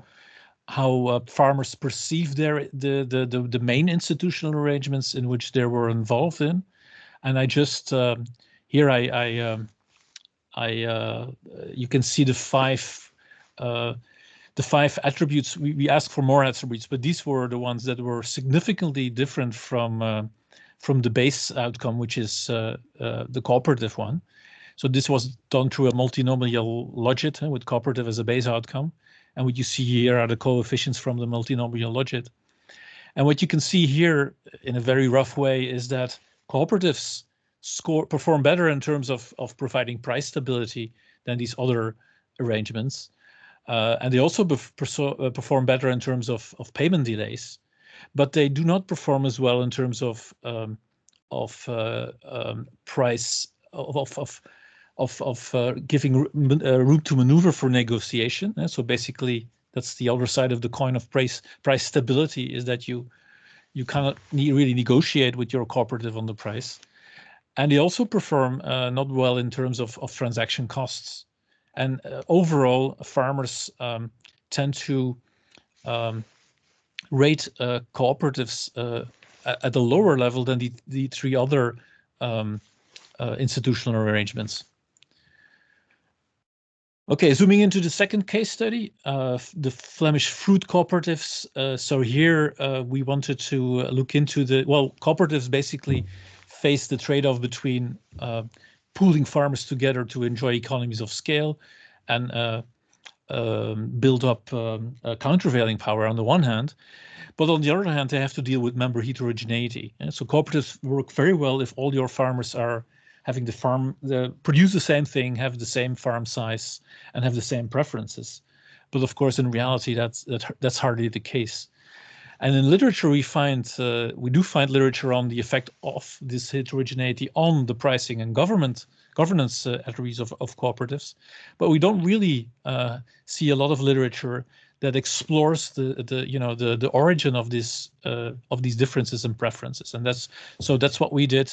how farmers perceive the main institutional arrangements in which they were involved in, and I just here you can see the five attributes. We asked for more attributes, but these were the ones that were significantly different from the base outcome, which is the cooperative one. So this was done through a multinomial logit with cooperative as a base outcome. And what you see here are the coefficients from the multinomial logit. And what you can see here in a very rough way is that cooperatives perform better in terms of providing price stability than these other arrangements. And they also perform better in terms of payment delays, but they do not perform as well in terms of price giving room to maneuver for negotiation. So basically, that's the other side of the coin of price stability, is that you cannot really negotiate with your cooperative on the price. And they also perform not well in terms of transaction costs. And overall, farmers tend to rate cooperatives at a lower level than the three other institutional arrangements. Okay, zooming into the second case study, the Flemish fruit cooperatives. So here we wanted to look into cooperatives basically face the trade-off between pooling farmers together to enjoy economies of scale and build up countervailing power on the one hand. But on the other hand, they have to deal with member heterogeneity. And so cooperatives work very well if all your farmers are having produce the same thing, have the same farm size, and have the same preferences. But of course, in reality, that's hardly the case. And in literature, we do find literature on the effect of this heterogeneity on the pricing and governance attributes of cooperatives, but we don't really see a lot of literature that explores the origin of these differences and preferences. And that's what we did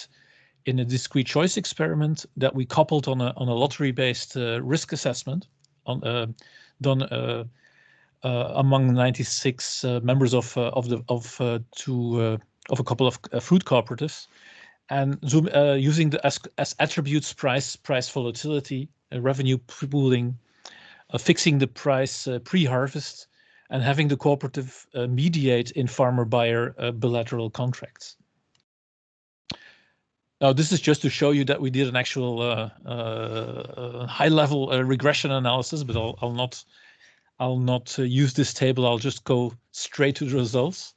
in a discrete choice experiment that we coupled on a lottery-based risk assessment done among 96 members of a couple of fruit cooperatives, and using as attributes price volatility, revenue pooling, fixing the price pre-harvest, and having the cooperative mediate in farmer-buyer bilateral contracts. Now, this is just to show you that we did an actual high-level regression analysis, but I'll not use this table. I'll just go straight to the results.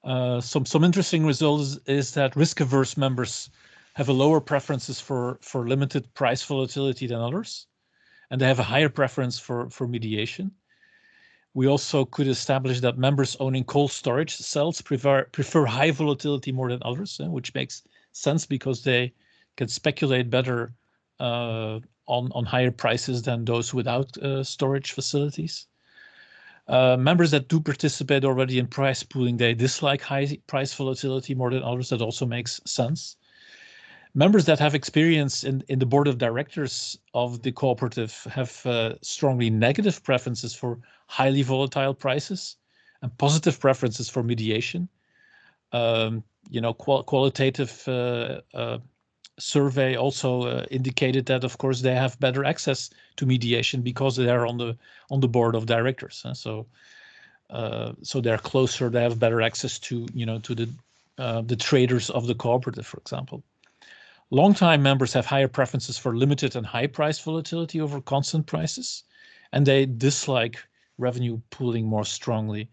Some interesting results is that risk-averse members have a lower preferences for limited price volatility than others, and they have a higher preference for mediation. We also could establish that members owning cold storage cells prefer high volatility more than others, which makes sense because they can speculate better on higher prices than those without storage facilities. Members that do participate already in price pooling, they dislike high price volatility more than others. That also makes sense. Members that have experience in the board of directors of the cooperative have strongly negative preferences for highly volatile prices and positive preferences for mediation. Qualitative survey also indicated that, of course, they have better access to mediation because they are on the board of directors. So they're closer. They have better access to the traders of the cooperative, for example. Long-time members have higher preferences for limited and high price volatility over constant prices, and they dislike revenue pooling more strongly.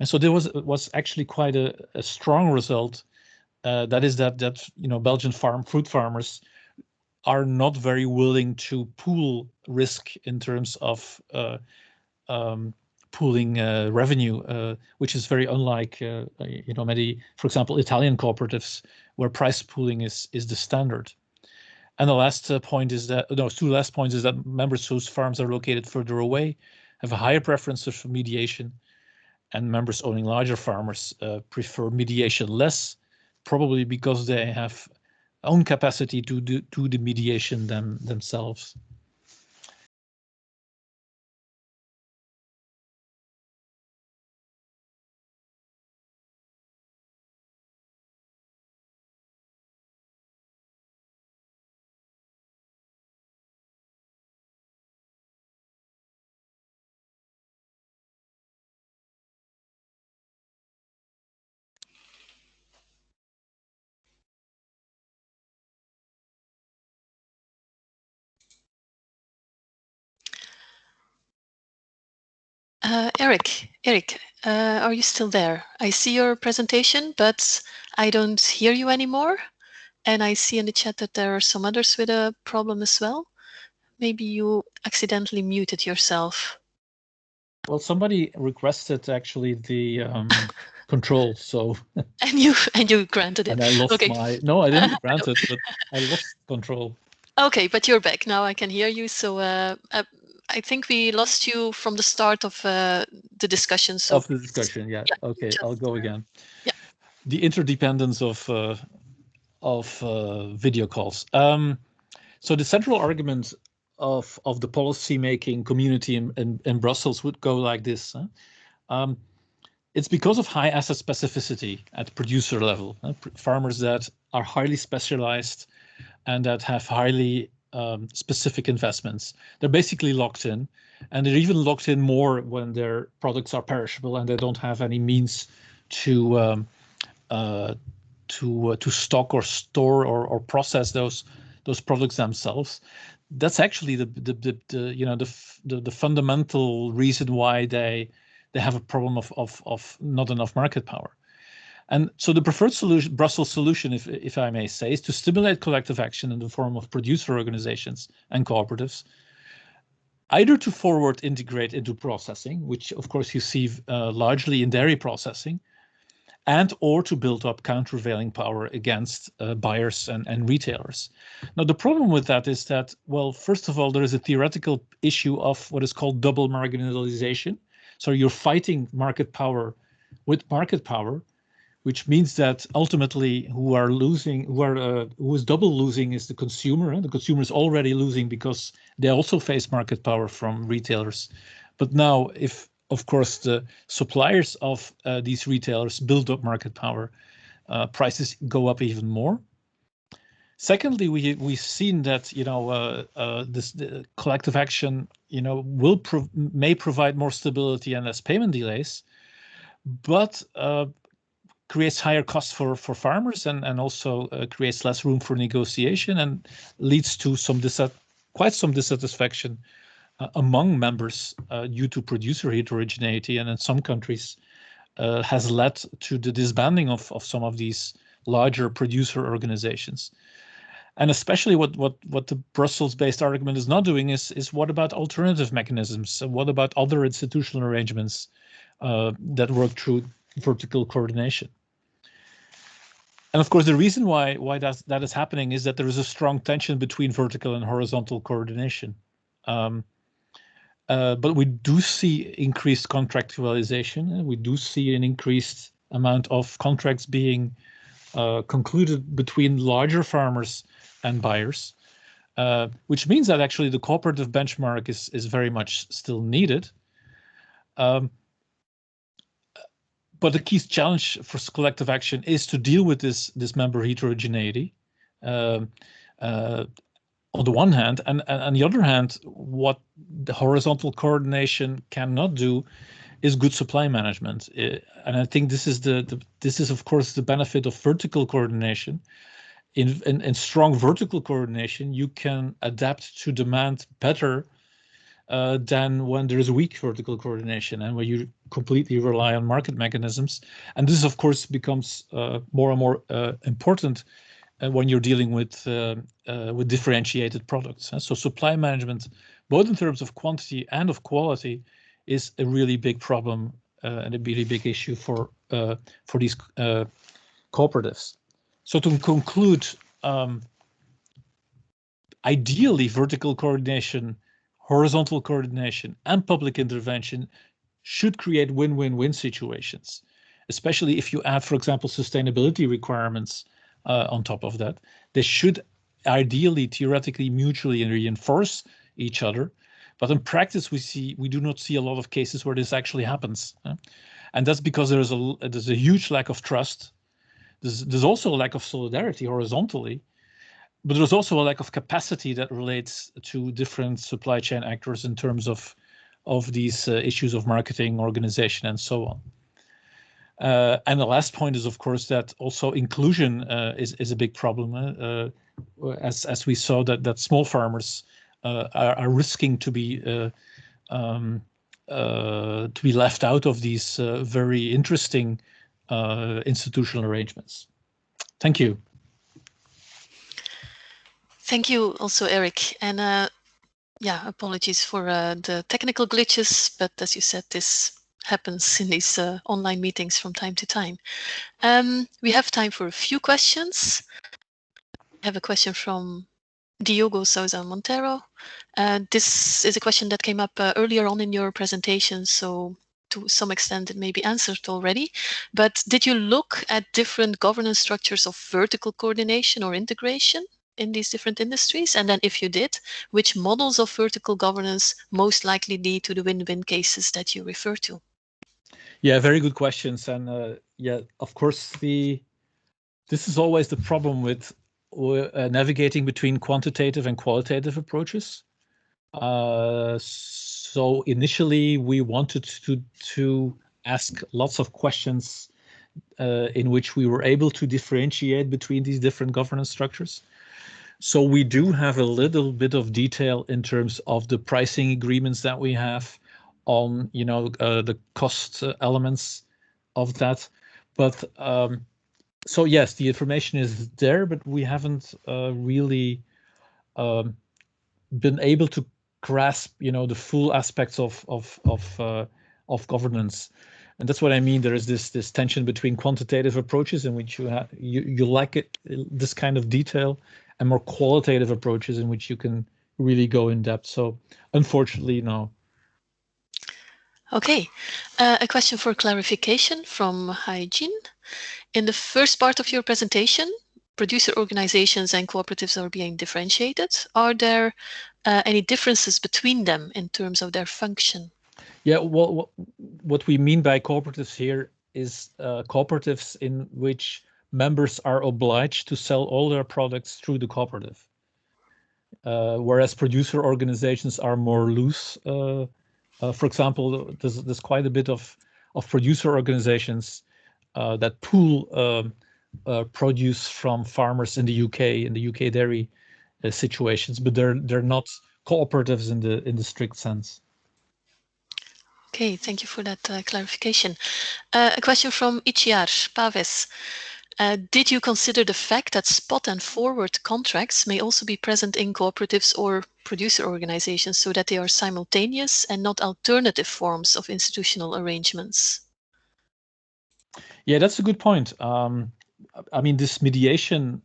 And so there was actually quite a strong result. That is that Belgian fruit farmers are not very willing to pool risk in terms of pooling revenue, which is very unlike many, for example, Italian cooperatives where price pooling is the standard. And the last point is that two last points is that members whose farms are located further away have a higher preference for mediation, and members owning larger farmers prefer mediation less, probably because they have own capacity to do the mediation themselves. Eric, are you still there? I see your presentation, but I don't hear you anymore. And I see in the chat that there are some others with a problem as well. Maybe you accidentally muted yourself. Well, somebody requested actually the control, so. And you granted it. And I lost okay. No, I didn't grant it, but I lost control. Okay, but you're back now. I can hear you. So I think we lost you from the start of the discussion. So of the discussion, yeah. Okay, I'll go again. Yeah. The interdependence of video calls. So the central argument of the policy-making community in Brussels would go like this. It's because of high asset specificity at producer level. Farmers that are highly specialized and that have highly specific investments. They're basically locked in, and they're even locked in more when their products are perishable and they don't have any means to stock or store or process those products themselves. That's actually the fundamental reason why they have a problem of not enough market power. And so the preferred solution, Brussels solution, if I may say, is to stimulate collective action in the form of producer organizations and cooperatives, either to forward integrate into processing, which of course you see largely in dairy processing, and or to build up countervailing power against buyers and retailers. Now, the problem with that is that, well, first of all, there is a theoretical issue of what is called double marginalization. So you're fighting market power with market power, which means that ultimately who is double losing is the consumer. And the consumer is already losing because they also face market power from retailers. But now, if of course the suppliers of these retailers build up market power, prices go up even more. Secondly, we've seen that this collective action may provide more stability and less payment delays, but creates higher costs for farmers and also creates less room for negotiation and leads to quite some dissatisfaction among members due to producer heterogeneity, and in some countries has led to the disbanding of some of these larger producer organizations. And especially what the Brussels-based argument is not doing is what about alternative mechanisms? What about other institutional arrangements that work through vertical coordination? And of course, the reason why that is happening is that there is a strong tension between vertical and horizontal coordination. But we do see increased contractualization. We do see an increased amount of contracts being concluded between larger farmers and buyers, which means that actually the cooperative benchmark is very much still needed. But the key challenge for collective action is to deal with this member heterogeneity on the one hand, and on the other hand, what the horizontal coordination cannot do is good supply management. And I think this is of course the benefit of vertical coordination. In strong vertical coordination, you can adapt to demand better than when there is weak vertical coordination and where you completely rely on market mechanisms. And this, of course, becomes more and more important when you're dealing with differentiated products. So supply management, both in terms of quantity and of quality, is a really big problem and a really big issue for these cooperatives. So to conclude, ideally, vertical coordination, horizontal coordination, and public intervention should create win-win-win situations, especially if you add, for example, sustainability requirements on top of that. They should ideally, theoretically, mutually reinforce each other. But in practice, we do not see a lot of cases where this actually happens. And that's because there's a huge lack of trust. There's also a lack of solidarity horizontally, but there's also a lack of capacity that relates to different supply chain actors in terms of these issues of marketing, organization, and so on. And the last point is, of course, that also inclusion is a big problem, as we saw that small farmers are risking to be left out of these very interesting institutional arrangements. Thank you. Thank you also, Eric. And yeah, apologies for the technical glitches, but as you said, this happens in these online meetings from time to time. We have time for a few questions. I have a question from Diogo Souza Montero. This is a question that came up earlier on in your presentation, so to some extent it may be answered already. But did you look at different governance structures of vertical coordination or integration in these different industries? And then if you did, which models of vertical governance most likely lead to the win-win cases that you refer to? Yeah, very good questions. And yeah, of course, this is always the problem with navigating between quantitative and qualitative approaches. So initially, we wanted to ask lots of questions in which we were able to differentiate between these different governance structures. So we do have a little bit of detail in terms of the pricing agreements that we have on, the cost elements of that. But so yes, the information is there, but we haven't really been able to grasp, the full aspects of governance. And that's what I mean. There is this tension between quantitative approaches in which you like this kind of detail, and more qualitative approaches in which you can really go in depth. So unfortunately, no. Okay, a question for clarification from Haijin. In the first part of your presentation, producer organizations and cooperatives are being differentiated. Are there any differences between them in terms of their function? Yeah, well, what we mean by cooperatives here is cooperatives in which members are obliged to sell all their products through the cooperative, whereas producer organizations are more loose. For example, there's quite a bit of producer organizations that pool produce from farmers in the UK dairy situations, but they're not cooperatives in the strict sense. Okay, thank you for that clarification. A question from Ichiar Paves. Did you consider the fact that spot and forward contracts may also be present in cooperatives or producer organizations so that they are simultaneous and not alternative forms of institutional arrangements? Yeah, that's a good point. I mean, this mediation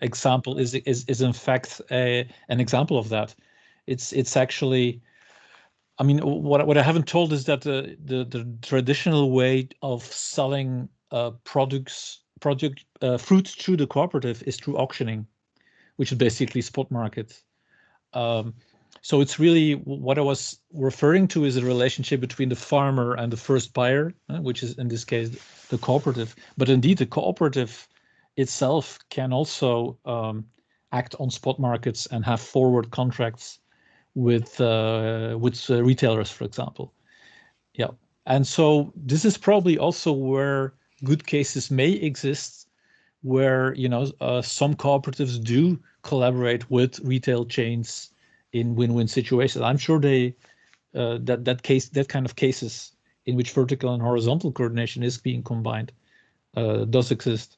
example is in fact an example of that. It's actually, I mean, what I haven't told is that the traditional way of selling fruit through the cooperative is through auctioning, which is basically spot market. So it's really what I was referring to is a relationship between the farmer and the first buyer, which is in this case the cooperative. But indeed, the cooperative itself can also act on spot markets and have forward contracts with retailers, for example. Yeah, and so this is probably also where good cases may exist, where some cooperatives do collaborate with retail chains in win-win situations. I'm sure they that kind of cases in which vertical and horizontal coordination is being combined does exist.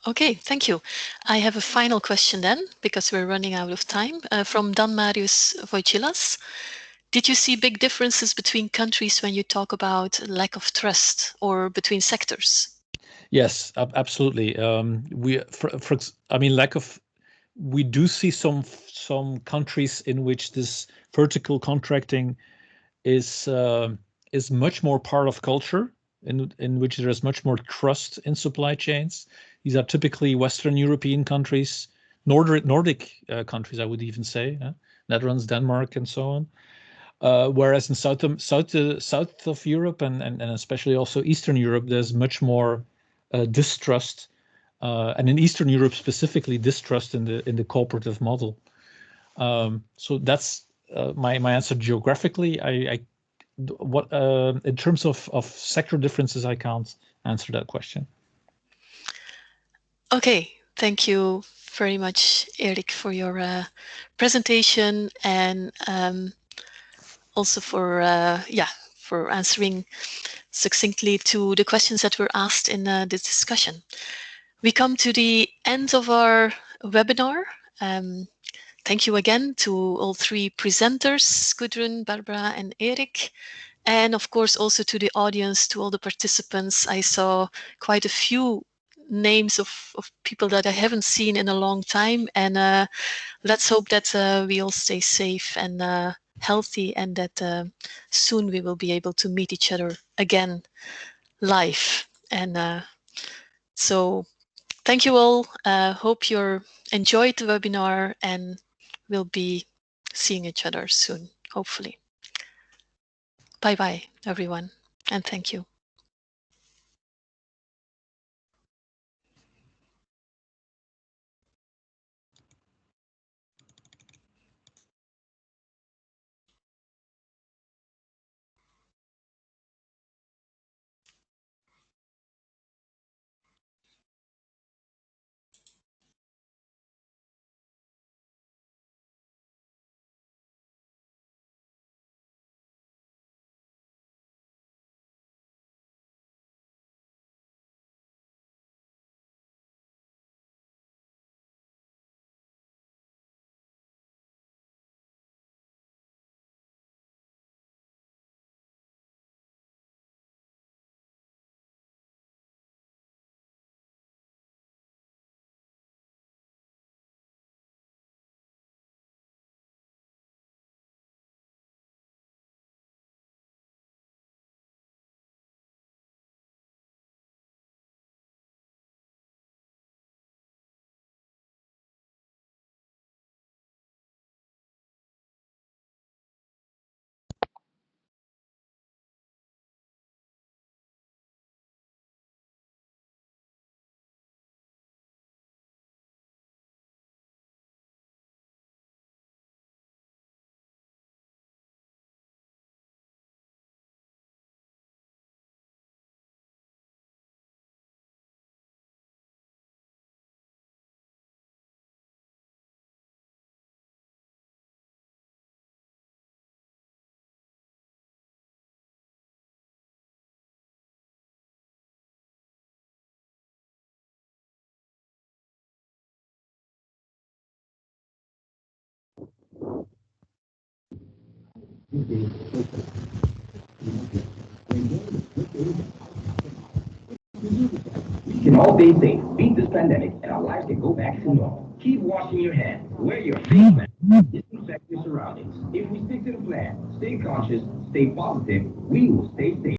Okay, thank you. I have a final question then, because we're running out of time, from Dan Marius Wojcilas. Did you see big differences between countries when you talk about lack of trust or between sectors? Yes, absolutely. We do see some countries in which this vertical contracting is much more part of culture, in which there is much more trust in supply chains. These are typically Western European countries, Nordic countries, I would even say, Netherlands, Denmark, and so on. Whereas in south of Europe and especially also Eastern Europe, there's much more distrust, and in Eastern Europe specifically, distrust in the cooperative model. So that's my answer geographically. In terms of sector differences, I can't answer that question. Okay, thank you very much, Erik, for your presentation, and also for for answering succinctly to the questions that were asked in this discussion. We come to the end of our webinar. Thank you again to all three presenters, Gudrun, Barbara, and Erik. And of course, also to the audience, to all the participants. I saw quite a few names of people that I haven't seen in a long time. And let's hope that we all stay safe and healthy, and that soon we will be able to meet each other again live. And so thank you all. Hope you enjoyed the webinar, and we'll be seeing each other soon, hopefully. Bye-bye, everyone, and thank you. We can all stay safe, beat this pandemic, and our lives can go back to normal. Keep washing your hands, wear your face mask, disinfect your surroundings. If we stick to the plan, stay conscious, stay positive, we will stay safe.